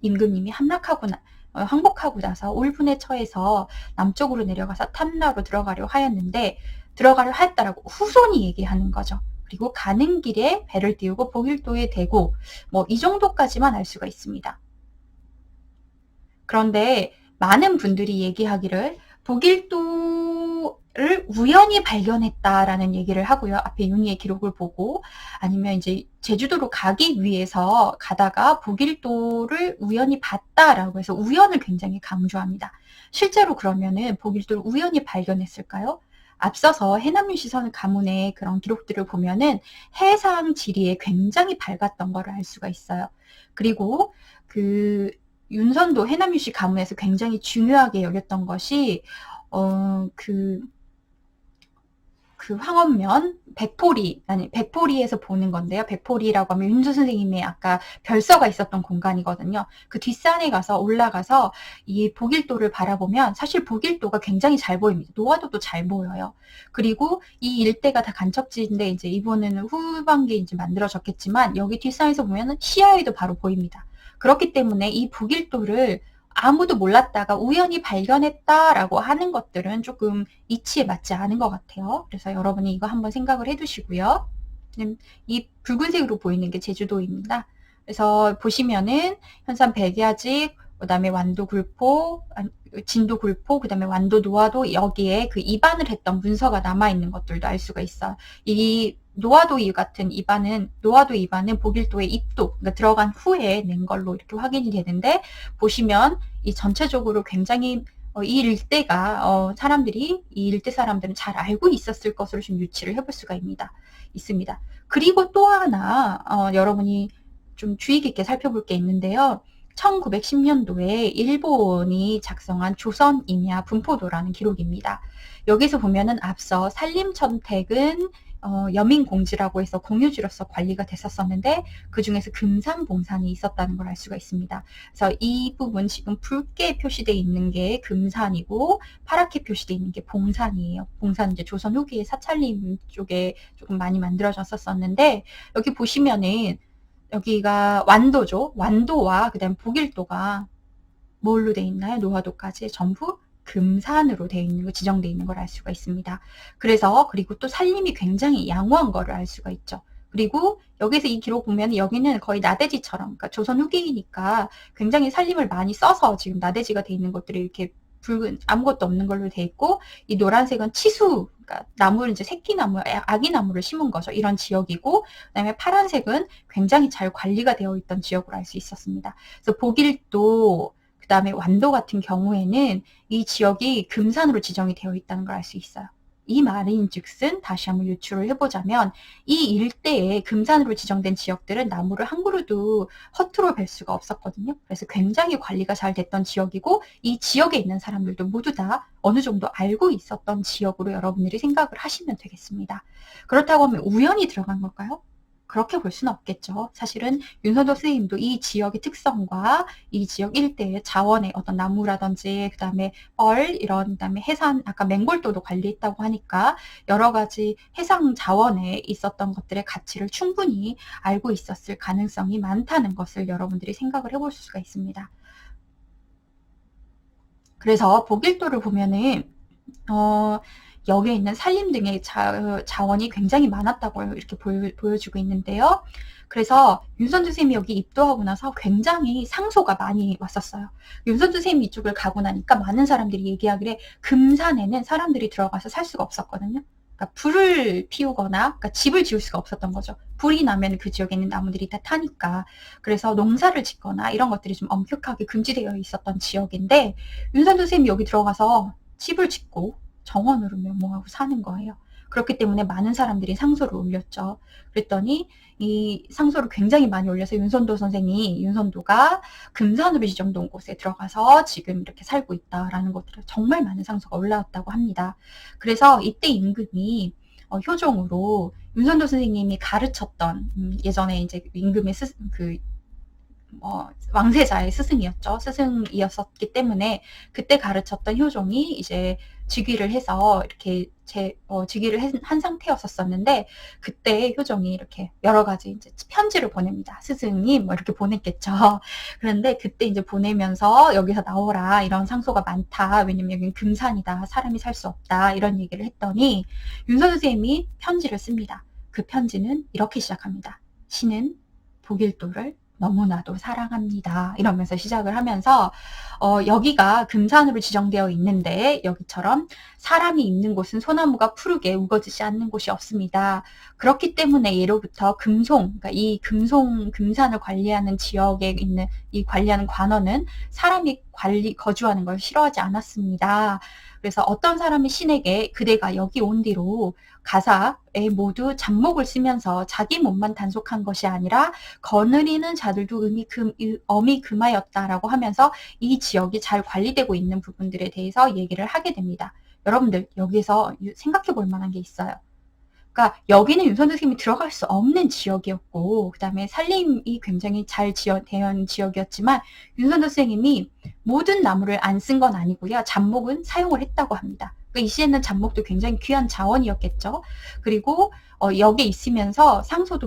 임금님이 항복하고 나서 울분에 처해서 남쪽으로 내려가서 탐라로 들어가려 하였다라고 후손이 얘기하는 거죠. 그리고 가는 길에 배를 띄우고 복일도에 대고 뭐 이 정도까지만 알 수가 있습니다. 그런데 많은 분들이 얘기하기를 복일도를 우연히 발견했다라는 얘기를 하고요. 앞에 윤희의 기록을 보고 아니면 이제 제주도로 가기 위해서 가다가 복일도를 우연히 봤다라고 해서 우연을 굉장히 강조합니다. 실제로 그러면은 복일도를 우연히 발견했을까요? 앞서서 해남윤시선 가문의 그런 기록들을 보면은 해상 지리에 굉장히 밝았던 걸 알 수가 있어요. 그리고 그 윤선도 해남유씨 가문에서 굉장히 중요하게 여겼던 것이 그 황원면 백포리에서 보는 건데요. 백포리라고 하면 윤수 선생님의 아까 별서가 있었던 공간이거든요. 그 뒷산에 가서 올라가서 이 복일도를 바라보면 사실 복일도가 굉장히 잘 보입니다. 노화도도 잘 보여요. 그리고 이 일대가 다 간척지인데 이제 이번에는 후반기에 이제 만들어졌겠지만 여기 뒷산에서 보면은 시야에도 바로 보입니다. 그렇기 때문에 이 복일도를 아무도 몰랐다가 우연히 발견했다라고 하는 것들은 조금 이치에 맞지 않은 것 같아요. 그래서 여러분이 이거 한번 생각을 해두시고요. 이 붉은색으로 보이는 게 제주도입니다. 그래서 보시면은 현산 백야직, 그 다음에 완도 굴포, 진도 굴포, 그 다음에 완도 노화도 여기에 그 입안을 했던 문서가 남아있는 것들도 알 수가 있어요. 이 노화도 같은 노화도 입안은 복일도의 입도, 그러니까 들어간 후에 낸 걸로 이렇게 확인이 되는데, 보시면 이 전체적으로 굉장히 이 일대가 이 일대 사람들은 잘 알고 있었을 것으로 좀 유치를 해볼 수가 있습니다. 그리고 또 하나 여러분이 좀 주의 깊게 살펴볼 게 있는데요. 1910년도에 일본이 작성한 조선임야 분포도라는 기록입니다. 여기서 보면은 앞서 산림천택은 여민공지라고 해서 공유지로서 관리가 됐었었는데 그 중에서 금산봉산이 있었다는 걸 알 수가 있습니다. 그래서 이 부분 지금 붉게 표시되어 있는 게 금산이고 파랗게 표시되어 있는 게 봉산이에요. 봉산은 이제 조선 후기에 사찰림 쪽에 조금 많이 만들어졌었는데 여기 보시면은 여기가 완도죠. 완도와 그다음 복일도가 뭘로 돼 있나요? 노화도까지 전부 금산으로 지정되어 있는 걸 알 수가 있습니다. 그리고 또 산림이 굉장히 양호한 거를 알 수가 있죠. 그리고 여기서 이 기록 보면 여기는 거의 나대지처럼, 그러니까 조선 후기니까 굉장히 산림을 많이 써서 지금 나대지가 돼 있는 것들이 이렇게 붉은 아무것도 없는 걸로 돼 있고, 이 노란색은 치수, 그러니까 나무를 이제 새끼나무, 아기나무를 심은 거죠. 이런 지역이고, 그다음에 파란색은 굉장히 잘 관리가 되어 있던 지역으로 알 수 있었습니다. 그래서 복일도 그 다음에 완도 같은 경우에는 이 지역이 금산으로 지정이 되어 있다는 걸 알 수 있어요. 이 말인즉슨 다시 한번 유추를 해보자면 이 일대에 금산으로 지정된 지역들은 나무를 한 그루도 허투루 벨 수가 없었거든요. 그래서 굉장히 관리가 잘 됐던 지역이고 이 지역에 있는 사람들도 모두 다 어느 정도 알고 있었던 지역으로 여러분들이 생각을 하시면 되겠습니다. 그렇다고 하면 우연히 들어간 걸까요? 그렇게 볼 수는 없겠죠. 사실은 윤선도 선생님도 이 지역의 특성과 이 지역 일대의 자원의 어떤 나무라든지 그다음에 이런 그다음에 해산 아까 맹골도도 관리했다고 하니까 여러 가지 해상 자원에 있었던 것들의 가치를 충분히 알고 있었을 가능성이 많다는 것을 여러분들이 생각을 해볼 수가 있습니다. 그래서 복일도를 보면은 여기에 있는 산림 등의 자원이 굉장히 많았다고 이렇게 보여주고 있는데요. 그래서 윤선주 쌤이 여기 입도하고 나서 굉장히 상소가 많이 왔었어요. 윤선주 쌤이 이쪽을 가고 나니까 많은 사람들이 얘기하기를 금산에는 사람들이 들어가서 살 수가 없었거든요. 그러니까 불을 피우거나 그러니까 집을 지을 수가 없었던 거죠. 불이 나면 그 지역에 있는 나무들이 다 타니까. 그래서 농사를 짓거나 이런 것들이 좀 엄격하게 금지되어 있었던 지역인데 윤선주 쌤이 여기 들어가서 집을 짓고 정원으로 면모하고 사는 거예요. 그렇기 때문에 많은 사람들이 상소를 올렸죠. 그랬더니 이 상소를 굉장히 많이 올려서 윤선도가 금산으로 지정된 곳에 들어가서 지금 이렇게 살고 있다라는 것들을 정말 많은 상소가 올라왔다고 합니다. 그래서 이때 임금이 효종으로 윤선도 선생님이 가르쳤던 예전에 이제 임금의 왕세자의 스승이었기 때문에 그때 가르쳤던 효종이 이제 즉위를 해서 이렇게 즉위를 한 상태였었는데 그때 효종이 이렇게 여러 가지 이제 편지를 보냅니다. 스승님 뭐 이렇게 보냈겠죠. 그런데 그때 이제 보내면서 여기서 나오라 이런 상소가 많다. 왜냐면 여기는 금산이다. 사람이 살 수 없다. 이런 얘기를 했더니 윤선 선생님이 편지를 씁니다. 그 편지는 이렇게 시작합니다. 신은 복일도를 너무나도 사랑합니다. 이러면서 시작을 하면서 여기가 금산으로 지정되어 있는데 여기처럼 사람이 있는 곳은 소나무가 푸르게 우거지지 않는 곳이 없습니다. 그렇기 때문에 예로부터 그러니까 이 금산을 관리하는 지역에 있는 이 관리하는 관원은 사람이 거주하는 걸 싫어하지 않았습니다. 그래서 어떤 사람이 신에게 그대가 여기 온 뒤로 가사에 모두 잡목을 쓰면서 자기 몸만 단속한 것이 아니라 거느리는 자들도 엄히 금하였다라고 하면서 이 지역이 잘 관리되고 있는 부분들에 대해서 얘기를 하게 됩니다. 여러분들 여기서 생각해 볼 만한 게 있어요. 그러니까 여기는 윤선도 선생님이 들어갈 수 없는 지역이었고 그 다음에 산림이 굉장히 잘 되어 있는 지역이었지만 윤선도 선생님이 모든 나무를 안 쓴 건 아니고요. 잡목은 사용을 했다고 합니다. 그러니까 이 시에는 잡목도 굉장히 귀한 자원이었겠죠. 그리고 여기에 있으면서 상소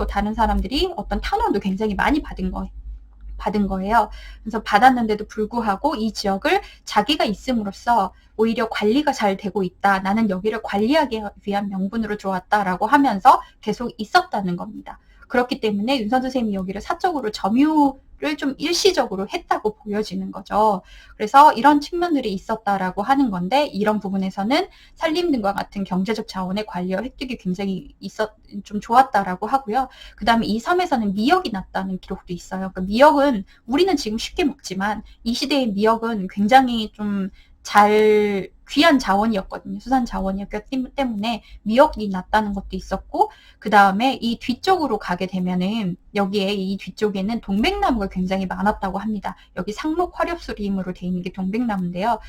다른 사람들이 어떤 탄원도 굉장히 많이 받은 거예요. 그래서 받았는데도 불구하고 이 지역을 자기가 있음으로써 오히려 관리가 잘 되고 있다. 나는 여기를 관리하기 위한 명분으로 들어왔다라고 하면서 계속 있었다는 겁니다. 그렇기 때문에 윤선 선생님이 여기를 사적으로 점유를 좀 일시적으로 했다고 보여지는 거죠. 그래서 이런 측면들이 있었다라고 하는 건데 이런 부분에서는 산림 등과 같은 경제적 자원의 관리와 획득이 굉장히 좀 좋았다라고 하고요. 그 다음에 이 섬에서는 미역이 났다는 기록도 있어요. 그러니까 미역은 우리는 지금 쉽게 먹지만 이 시대의 미역은 굉장히 좀 귀한 자원이었거든요. 수산 자원이었기 때문에 미역이 났다는 것도 있었고 그 다음에 이 뒤쪽으로 가게 되면은 여기에 이 뒤쪽에는 동백나무가 굉장히 많았다고 합니다. 여기 상록 화렵수림으로 되어 있는 게 동백나무인데요.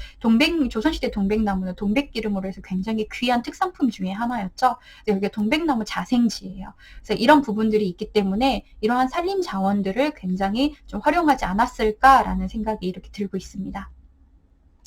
조선시대 동백나무는 동백기름으로 해서 굉장히 귀한 특산품 중에 하나였죠. 여기가 동백나무 자생지예요. 그래서 이런 부분들이 있기 때문에 이러한 산림 자원들을 굉장히 좀 활용하지 않았을까라는 생각이 이렇게 들고 있습니다.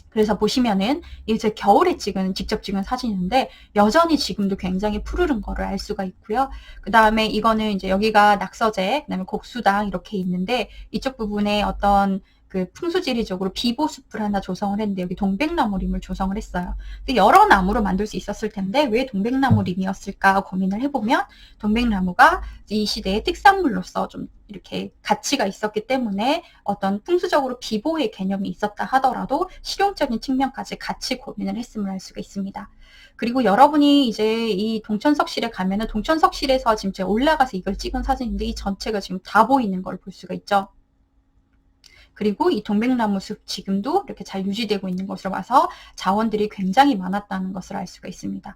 그래서 보시면은 이제 겨울에 직접 찍은 사진인데 여전히 지금도 굉장히 푸르른 거를 알 수가 있고요. 그 다음에 이거는 이제 여기가 낙서제, 그 다음에 곡수당 이렇게 있는데 이쪽 부분에 어떤 그 풍수지리적으로 비보숲을 하나 조성을 했는데 여기 동백나무림을 조성을 했어요. 근데 여러 나무로 만들 수 있었을 텐데 왜 동백나무림이었을까 고민을 해보면 동백나무가 이 시대의 특산물로서 좀 이렇게 가치가 있었기 때문에 어떤 풍수적으로 비보의 개념이 있었다 하더라도 실용적인 측면까지 같이 고민을 했음을 알 수가 있습니다. 그리고 여러분이 이제 이 동천석실에 가면은 동천석실에서 지금 제가 올라가서 이걸 찍은 사진인데 이 전체가 지금 다 보이는 걸 볼 수가 있죠. 그리고 이 동백나무 숲 지금도 이렇게 잘 유지되고 있는 것으로 봐서 자원들이 굉장히 많았다는 것을 알 수가 있습니다.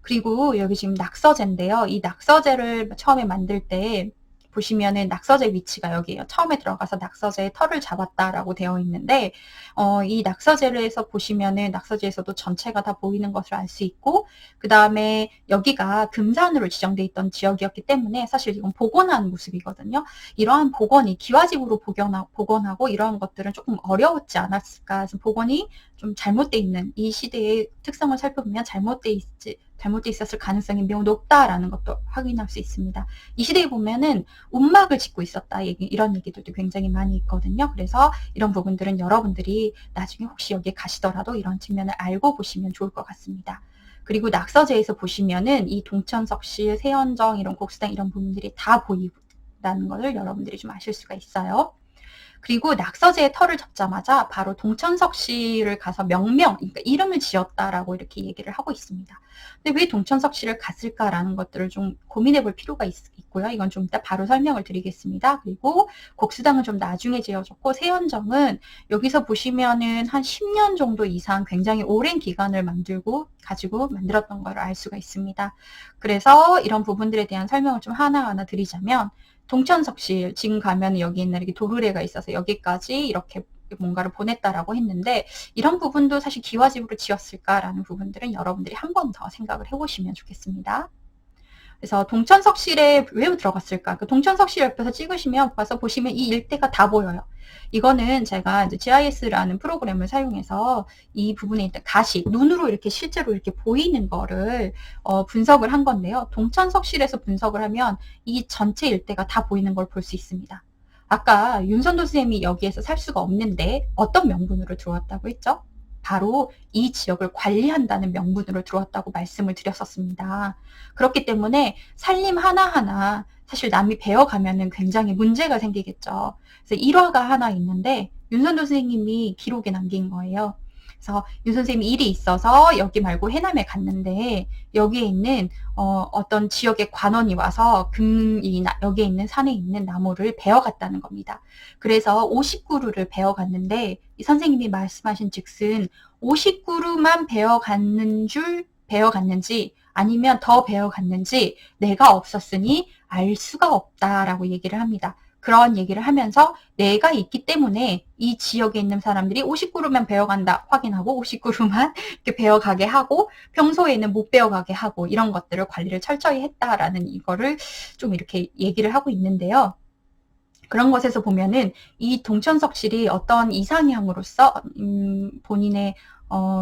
그리고 여기 지금 낙서제인데요. 이 낙서제를 처음에 만들 때 보시면은 낙서제 위치가 여기에요. 처음에 들어가서 낙서제의 털을 잡았다라고 되어 있는데 이 낙서제에서 보시면은 낙서제에서도 전체가 다 보이는 것을 알 수 있고 그 다음에 여기가 금산으로 지정돼 있던 지역이었기 때문에 사실 이건 복원한 모습이거든요. 이러한 복원이 기와집으로 복원하고 이러한 것들은 조금 어려웠지 않았을까. 그래서 복원이 좀 잘못돼 있는 이 시대의 특성을 살펴보면 잘못돼 있었을 가능성이 매우 높다라는 것도 확인할 수 있습니다. 이 시대에 보면은 움막을 짓고 있었다 이런 얘기들도 굉장히 많이 있거든요. 그래서 이런 부분들은 여러분들이 나중에 혹시 여기에 가시더라도 이런 측면을 알고 보시면 좋을 것 같습니다. 그리고 낙서제에서 보시면은 이 동천석실, 세연정, 이런 곡수당 이런 부분들이 다 보인다는 것을 여러분들이 좀 아실 수가 있어요. 그리고 낙서제의 털을 접자마자 바로 동천석씨를 가서 그러니까 이름을 지었다라고 이렇게 얘기를 하고 있습니다. 근데 왜 동천석씨를 갔을까라는 것들을 좀 고민해 볼 필요가 있고요. 이건 좀 이따 바로 설명을 드리겠습니다. 그리고 곡수당은 좀 나중에 지어졌고 세연정은 여기서 보시면은 한 10년 정도 이상 굉장히 오랜 기간을 가지고 만들었던 걸 알 수가 있습니다. 그래서 이런 부분들에 대한 설명을 좀 하나하나 드리자면 동천석실 지금 가면 여기 있는 이렇게 도르래가 있어서 여기까지 이렇게 뭔가를 보냈다라고 했는데 이런 부분도 사실 기와집으로 지었을까라는 부분들은 여러분들이 한 번 더 생각을 해보시면 좋겠습니다. 그래서 동천석실에 왜 들어갔을까? 그 동천석실 옆에서 찍으시면 와서 보시면 이 일대가 다 보여요. 이거는 제가 이제 GIS라는 프로그램을 사용해서 이 부분에 있는 눈으로 이렇게 실제로 이렇게 보이는 거를 분석을 한 건데요. 동천석실에서 분석을 하면 이 전체 일대가 다 보이는 걸 볼 수 있습니다. 아까 윤선도 선생님이 여기에서 살 수가 없는데 어떤 명분으로 들어왔다고 했죠? 바로 이 지역을 관리한다는 명분으로 들어왔다고 말씀을 드렸었습니다. 그렇기 때문에 살림 하나하나 사실 남이 배워가면은 굉장히 문제가 생기겠죠. 그래서 일화가 하나 있는데 윤선도 선생님이 기록에 남긴 거예요. 그래서 윤 선생님이 일이 있어서 여기 말고 해남에 갔는데 여기에 있는 어떤 지역의 관원이 와서 여기에 있는 산에 있는 나무를 베어갔다는 겁니다. 그래서 50그루를 베어갔는데 이 선생님이 말씀하신 즉슨 50그루만 베어갔는지 아니면 더 베어갔는지 내가 없었으니 알 수가 없다라고 얘기를 합니다. 그런 얘기를 하면서 내가 있기 때문에 이 지역에 있는 사람들이 50그루만 베어간다 확인하고 50그루만 이렇게 베어가게 하고 평소에는 못 베어가게 하고 이런 것들을 관리를 철저히 했다라는 이거를 좀 이렇게 얘기를 하고 있는데요. 그런 것에서 보면은 이 동천석실이 어떤 이상향으로서 본인의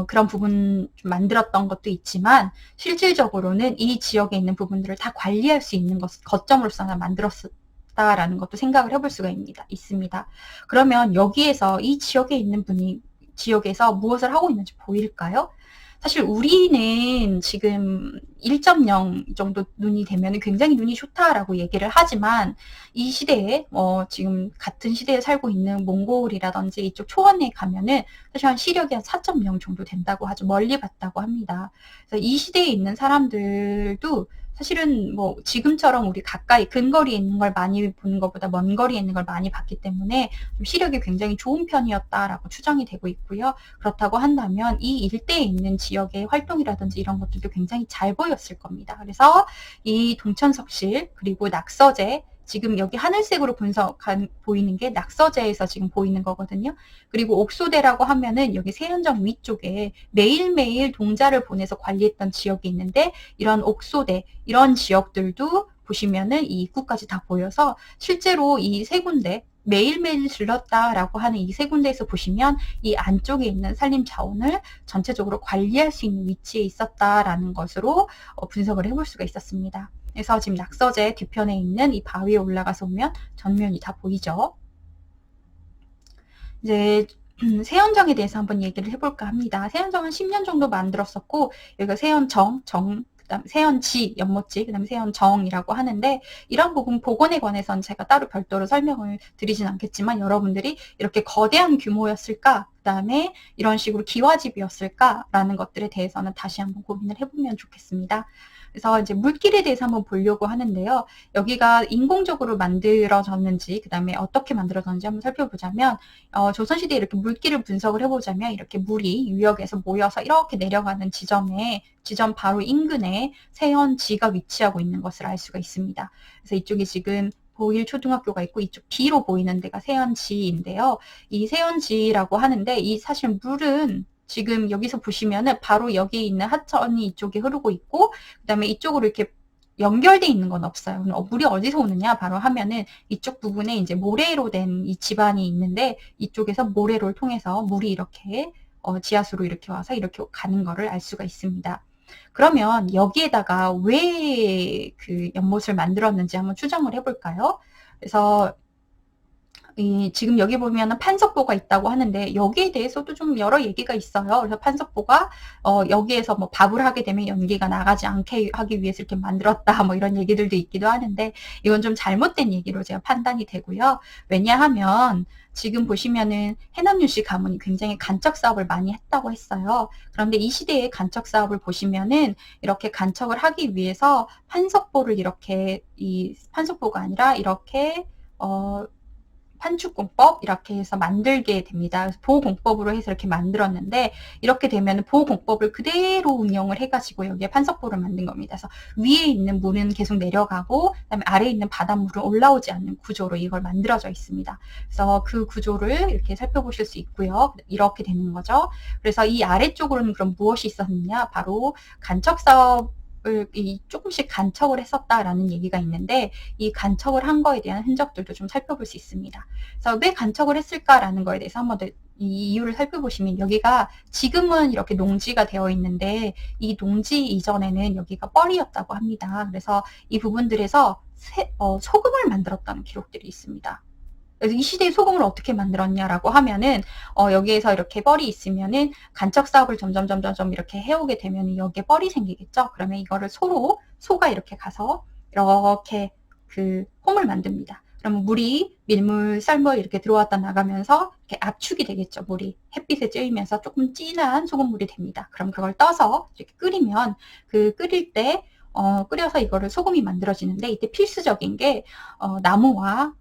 그런 부분 좀 만들었던 것도 있지만 실질적으로는 이 지역에 있는 부분들을 다 관리할 수 있는 거점으로서 하나 만들었다라는 것도 생각을 해볼 수가 있습니다. 그러면 여기에서 이 지역에 있는 분이 지역에서 무엇을 하고 있는지 보일까요? 사실 우리는 지금 1.0 정도 눈이 되면 굉장히 눈이 좋다라고 얘기를 하지만 이 시대에 지금 같은 시대에 살고 있는 몽골이라든지 이쪽 초원에 가면은 사실 한 시력이 한 4.0 정도 된다고 하죠. 멀리 봤다고 합니다. 그래서 이 시대에 있는 사람들도 사실은 뭐 지금처럼 우리 가까이 근거리에 있는 걸 많이 보는 것보다 먼 거리에 있는 걸 많이 봤기 때문에 좀 시력이 굉장히 좋은 편이었다라고 추정이 되고 있고요. 그렇다고 한다면 이 일대에 있는 지역의 활동이라든지 이런 것들도 굉장히 잘 보였을 겁니다. 그래서 이 동천석실 그리고 낙서제 지금 여기 하늘색으로 보이는 게 낙서제에서 지금 보이는 거거든요. 그리고 옥소대라고 하면은 여기 세연정 위쪽에 매일매일 동자를 보내서 관리했던 지역이 있는데 이런 옥소대 이런 지역들도 보시면은 이 입구까지 다 보여서 실제로 이 세 군데 매일매일 들렀다라고 하는 이 세 군데에서 보시면 이 안쪽에 있는 산림 자원을 전체적으로 관리할 수 있는 위치에 있었다라는 것으로 분석을 해볼 수가 있었습니다. 그래서 지금 낙서제 뒤편에 있는 이 바위에 올라가서 보면 전면이 다 보이죠. 이제 세연정에 대해서 한번 얘기를 해볼까 합니다. 세연정은 10년 정도 만들었었고 여기가 세연정, 그다음 세연지, 연못지, 그다음 세연정이라고 하는데 이런 부분 복원에 관해서는 제가 따로 별도로 설명을 드리진 않겠지만 여러분들이 이렇게 거대한 규모였을까? 그다음에 이런 식으로 기와집이었을까라는 것들에 대해서는 다시 한번 고민을 해보면 좋겠습니다. 그래서 이제 물길에 대해서 한번 보려고 하는데요. 여기가 인공적으로 만들어졌는지 그다음에 어떻게 만들어졌는지 한번 살펴보자면 조선시대에 이렇게 물길을 분석을 해보자면 이렇게 물이 유역에서 모여서 이렇게 내려가는 지점 바로 인근에 세연지가 위치하고 있는 것을 알 수가 있습니다. 그래서 이쪽이 지금 보일 초등학교가 있고 이쪽 B로 보이는 데가 세연지인데요. 이 세연지라고 하는데 이 사실 물은 지금 여기서 보시면은 바로 여기 있는 하천이 이쪽에 흐르고 있고 그다음에 이쪽으로 이렇게 연결돼 있는 건 없어요. 물이 어디서 오느냐 바로 하면은 이쪽 부분에 이제 모래로 된 이 지반이 있는데 이쪽에서 모래를 통해서 물이 이렇게 지하수로 이렇게 와서 이렇게 가는 거를 알 수가 있습니다. 그러면 여기에다가 왜 그 연못을 만들었는지 한번 추정을 해볼까요? 그래서 지금 여기 보면은 판석보가 있다고 하는데 여기에 대해서도 좀 여러 얘기가 있어요. 그래서 판석보가 여기에서 뭐 밥을 하게 되면 연기가 나가지 않게 하기 위해서 이렇게 만들었다 뭐 이런 얘기들도 있기도 하는데 이건 좀 잘못된 얘기로 제가 판단이 되고요. 왜냐하면 지금 보시면은 해남유씨 가문이 굉장히 간척 사업을 많이 했다고 했어요. 그런데 이 시대의 간척 사업을 보시면은 이렇게 간척을 하기 위해서 판석보를 이렇게 이 판석보가 아니라 이렇게 판축공법 이렇게 해서 만들게 됩니다. 보호공법으로 해서 이렇게 만들었는데 이렇게 되면 보호공법을 그대로 응용을 해가지고 여기에 판석보를 만든 겁니다. 그래서 위에 있는 물은 계속 내려가고 그다음에 아래에 있는 바닷물은 올라오지 않는 구조로 이걸 만들어져 있습니다. 그래서 그 구조를 이렇게 살펴보실 수 있고요. 이렇게 되는 거죠. 그래서 이 아래쪽으로는 그럼 무엇이 있었느냐? 바로 간척사업 조금씩 간척을 했었다라는 얘기가 있는데 이 간척을 한 거에 대한 흔적들도 좀 살펴볼 수 있습니다. 그래서 왜 간척을 했을까라는 거에 대해서 한번 더 이 이유를 살펴보시면 여기가 지금은 이렇게 농지가 되어 있는데 이 농지 이전에는 여기가 뻘이었다고 합니다. 그래서 이 부분들에서 소금을 만들었다는 기록들이 있습니다. 그래서 이 시대에 소금을 어떻게 만들었냐라고 하면은 여기에서 이렇게 뻘이 있으면은 간척 사업을 점점 이렇게 해오게 되면 여기에 뻘이 생기겠죠. 그러면 이거를 소가 이렇게 가서 이렇게 그 홈을 만듭니다. 그러면 물이 밀물, 쌀물 이렇게 들어왔다 나가면서 이렇게 압축이 되겠죠. 물이 햇빛에 쬐이면서 조금 진한 소금물이 됩니다. 그럼 그걸 떠서 이렇게 끓이면 그 끓일 때 끓여서 이거를 소금이 만들어지는데 이때 필수적인 게 나무와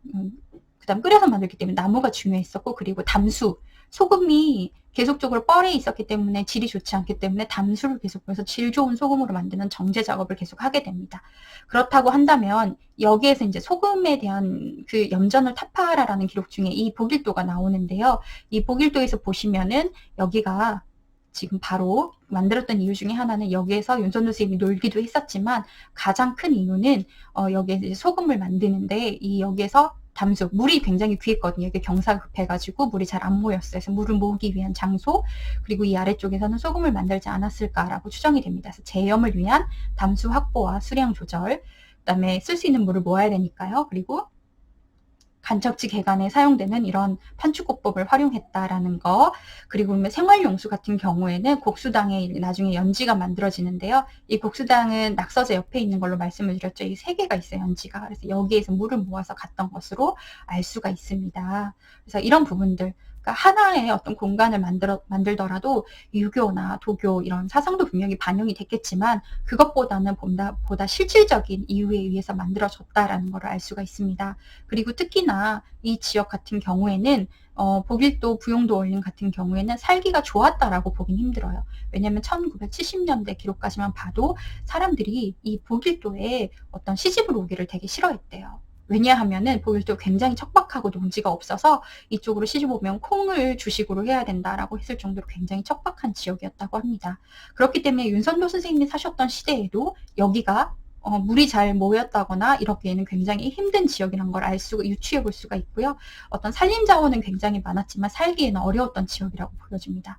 그다음 끓여서 만들기 때문에 나무가 중요했었고 그리고 담수 소금이 계속적으로 뻘에 있었기 때문에 질이 좋지 않기 때문에 담수를 계속해서 질 좋은 소금으로 만드는 정제 작업을 계속 하게 됩니다. 그렇다고 한다면 여기에서 이제 소금에 대한 그 염전을 타파하라라는 기록 중에 이 보길도가 나오는데요. 이 보길도에서 보시면은 여기가 지금 바로 만들었던 이유 중에 하나는 여기에서 윤선도 선생님이 놀기도 했었지만 가장 큰 이유는 여기에 이제 소금을 만드는데 여기에서 담수, 물이 굉장히 귀했거든요. 이게 경사가 급해가지고 물이 잘 안 모였어요. 그래서 물을 모으기 위한 장소, 그리고 이 아래쪽에서는 소금을 만들지 않았을까라고 추정이 됩니다. 그래서 제염을 위한 담수 확보와 수량 조절, 그다음에 쓸 수 있는 물을 모아야 되니까요. 그리고 간척지 개간에 사용되는 이런 판축고법을 활용했다라는 거, 그리고 생활용수 같은 경우에는 곡수당에 나중에 연지가 만들어지는데요. 이 곡수당은 낙서제 옆에 있는 걸로 말씀을 드렸죠. 이 세 개가 있어요, 연지가. 그래서 여기에서 물을 모아서 갔던 것으로 알 수가 있습니다. 그래서 이런 부분들, 그러니까 하나의 어떤 공간을 만들더라도 유교나 도교 이런 사상도 분명히 반영이 됐겠지만 그것보다는 보다 실질적인 이유에 의해서 만들어졌다라는 것을 알 수가 있습니다. 그리고 특히나 이 지역 같은 경우에는 보길도, 부용도 원림 같은 경우에는 살기가 좋았다라고 보긴 힘들어요. 왜냐하면 1970년대 기록까지만 봐도 사람들이 이 보길도에 어떤 시집을 오기를 되게 싫어했대요. 왜냐하면은 보길도 굉장히 척박하고 농지가 없어서 이쪽으로 시집 오면 콩을 주식으로 해야 된다라고 했을 정도로 굉장히 척박한 지역이었다고 합니다. 그렇기 때문에 윤선도 선생님이 사셨던 시대에도 여기가 물이 잘 모였다거나 이렇게는 굉장히 힘든 지역이란 걸 유추해 볼 수가 있고요. 어떤 산림 자원은 굉장히 많았지만 살기에는 어려웠던 지역이라고 보여집니다.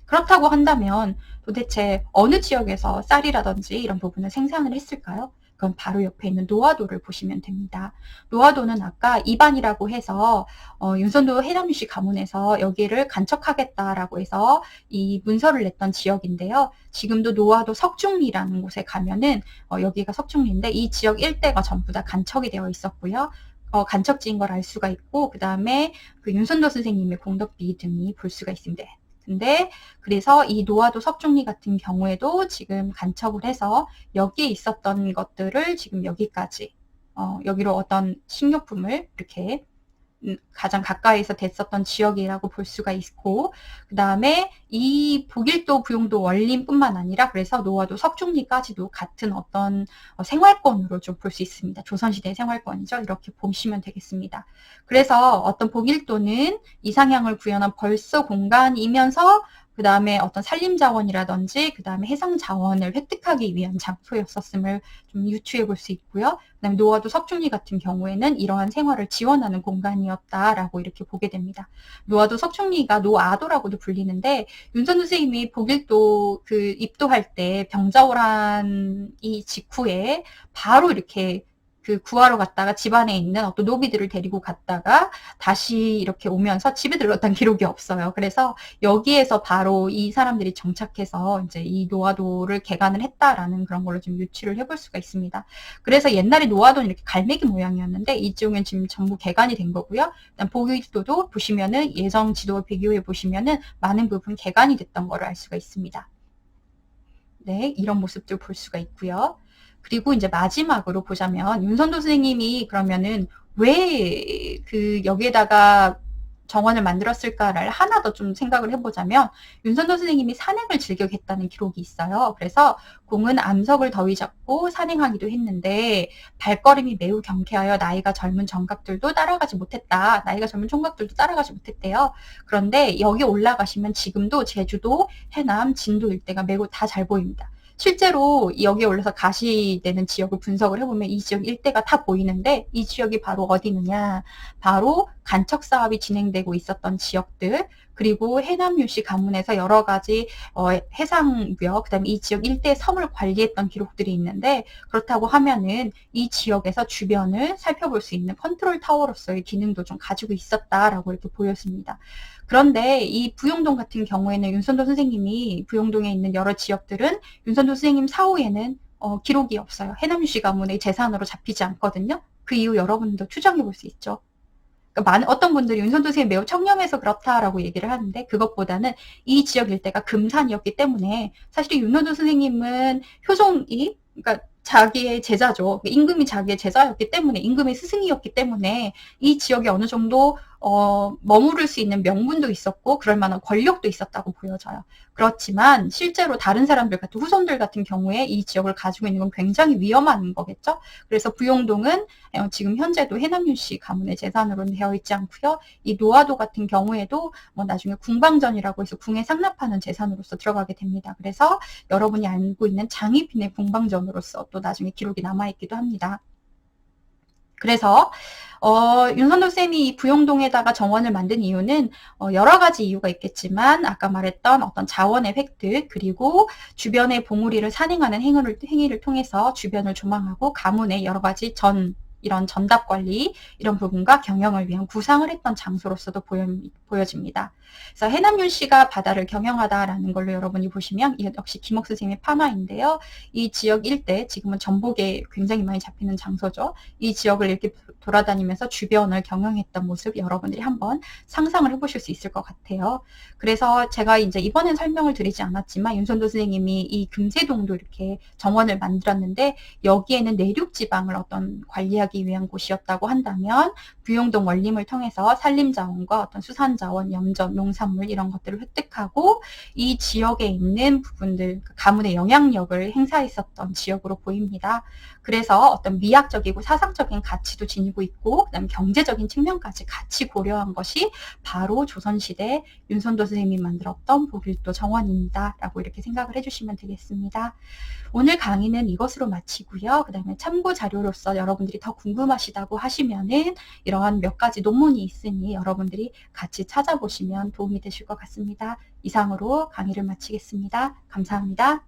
그렇다고 한다면 도대체 어느 지역에서 쌀이라든지 이런 부분을 생산을 했을까요? 그럼 바로 옆에 있는 노화도를 보시면 됩니다. 노화도는 아까 이반이라고 해서 윤선도 해남유씨 가문에서 여기를 간척하겠다라고 해서 이 문서를 냈던 지역인데요. 지금도 노화도 석중리라는 곳에 가면은 여기가 석중리인데 이 지역 일대가 전부 다 간척이 되어 있었고요. 간척지인 걸 알 수가 있고 그 다음에 그 윤선도 선생님의 공덕비 등이 볼 수가 있습니다. 근데 그래서 이 노화도 석중리 같은 경우에도 지금 간척을 해서 여기에 있었던 것들을 지금 여기까지 여기로 어떤 식료품을 이렇게 가장 가까이서 됐었던 지역이라고 볼 수가 있고, 그 다음에 이 북일도 부용도 원림뿐만 아니라 그래서 노화도 석중리까지도 같은 어떤 생활권으로 좀 볼 수 있습니다. 조선시대 생활권이죠. 이렇게 보시면 되겠습니다. 그래서 어떤 북일도는 이상향을 구현한 벌써 공간이면서 그 다음에 어떤 산림자원이라든지 그 다음에 해상자원을 획득하기 위한 장소였었음을 좀 유추해 볼 수 있고요. 그 다음에 노화도 석중리 같은 경우에는 이러한 생활을 지원하는 공간이었다라고 이렇게 보게 됩니다. 노화도 석중리가 노아도라고도 불리는데 윤선두 선생님이 북일도 그 입도할 때 병자호란이 직후에 바로 이렇게 그 구하러 갔다가 집안에 있는 어떤 노비들을 데리고 갔다가 다시 이렇게 오면서 집에 들렀던 기록이 없어요. 그래서 여기에서 바로 이 사람들이 정착해서 이제 이 노화도를 개간을 했다라는 그런 걸로 좀 유추를 해볼 수가 있습니다. 그래서 옛날에 노화도는 이렇게 갈매기 모양이었는데 이쪽은 지금 전부 개간이 된 거고요. 그다음 북일도도 보시면은 예성 지도와 비교해 보시면은 많은 부분 개간이 됐던 거를 알 수가 있습니다. 네, 이런 모습들 볼 수가 있고요. 그리고 이제 마지막으로 보자면 윤선도 선생님이 그러면은 왜 그 여기에다가 정원을 만들었을까를 하나 더 좀 생각을 해보자면 윤선도 선생님이 산행을 즐겨 했다는 기록이 있어요. 그래서 공은 암석을 더위 잡고 산행하기도 했는데 발걸음이 매우 경쾌하여 나이가 젊은 정각들도 따라가지 못했다. 나이가 젊은 총각들도 따라가지 못했대요. 그런데 여기 올라가시면 지금도 제주도, 해남, 진도 일대가 매우 다 잘 보입니다. 실제로 여기에 올라서 가시되는 지역을 분석을 해보면 이 지역 일대가 다 보이는데 이 지역이 바로 어디느냐, 바로 간척 사업이 진행되고 있었던 지역들, 그리고 해남유씨 가문에서 여러 가지 해상무역, 그다음에 이 지역 일대 섬을 관리했던 기록들이 있는데 그렇다고 하면은 이 지역에서 주변을 살펴볼 수 있는 컨트롤 타워로서의 기능도 좀 가지고 있었다라고 이렇게 보였습니다. 그런데 이 부용동 같은 경우에는 윤선도 선생님이 부용동에 있는 여러 지역들은 윤선도 선생님 사후에는 기록이 없어요. 해남유씨 가문의 재산으로 잡히지 않거든요. 그 이유 여러분도 추정해 볼 수 있죠. 그러니까 어떤 분들이 윤선도 선생님 매우 청렴해서 그렇다라고 얘기를 하는데 그것보다는 이 지역 일대가 금산이었기 때문에 사실 윤선도 선생님은 효종이 그러니까 자기의 제자죠. 임금이 자기의 제자였기 때문에 임금의 스승이었기 때문에 이 지역에 어느 정도 머무를 수 있는 명분도 있었고 그럴 만한 권력도 있었다고 보여져요. 그렇지만 실제로 다른 사람들 같은 후손들 같은 경우에 이 지역을 가지고 있는 건 굉장히 위험한 거겠죠. 그래서 부용동은 지금 현재도 해남윤씨 가문의 재산으로는 되어 있지 않고요. 이 노화도 같은 경우에도 뭐 나중에 궁방전이라고 해서 궁에 상납하는 재산으로서 들어가게 됩니다. 그래서 여러분이 알고 있는 장희빈의 궁방전으로서 또 나중에 기록이 남아있기도 합니다. 그래서 윤선도 쌤이 이 부용동에다가 정원을 만든 이유는 여러 가지 이유가 있겠지만 아까 말했던 어떤 자원의 획득 그리고 주변의 봉우리를 산행하는 행위를 통해서 주변을 조망하고 가문의 여러 가지 이런 전답 관리 이런 부분과 경영을 위한 구상을 했던 장소로서도 보여집니다. 그래서 해남윤 씨가 바다를 경영하다라는 걸로 여러분이 보시면 이 역시 김옥 선생님의 파마인데요. 이 지역 일대 지금은 전복에 굉장히 많이 잡히는 장소죠. 이 지역을 이렇게 돌아다니면서 주변을 경영했던 모습 여러분들이 한번 상상을 해보실 수 있을 것 같아요. 그래서 제가 이제 이번엔 설명을 드리지 않았지만 윤선도 선생님이 이 금세동도 이렇게 정원을 만들었는데 여기에는 내륙 지방을 어떤 관리하기 위한 곳이었다고 한다면 부용동 원림을 통해서 산림자원과 어떤 수산자원, 염전, 농산물 이런 것들을 획득하고 이 지역에 있는 부분들, 가문의 영향력을 행사했었던 지역으로 보입니다. 그래서 어떤 미학적이고 사상적인 가치도 지니고 있고 그다음에 경제적인 측면까지 같이 고려한 것이 바로 조선시대 윤선도 선생님이 만들었던 북일도 정원입니다. 라고 이렇게 생각을 해주시면 되겠습니다. 오늘 강의는 이것으로 마치고요. 그 다음에 참고 자료로서 여러분들이 더 궁금하시다고 하시면은 이러한 몇 가지 논문이 있으니 여러분들이 같이 찾아보시면 도움이 되실 것 같습니다. 이상으로 강의를 마치겠습니다. 감사합니다.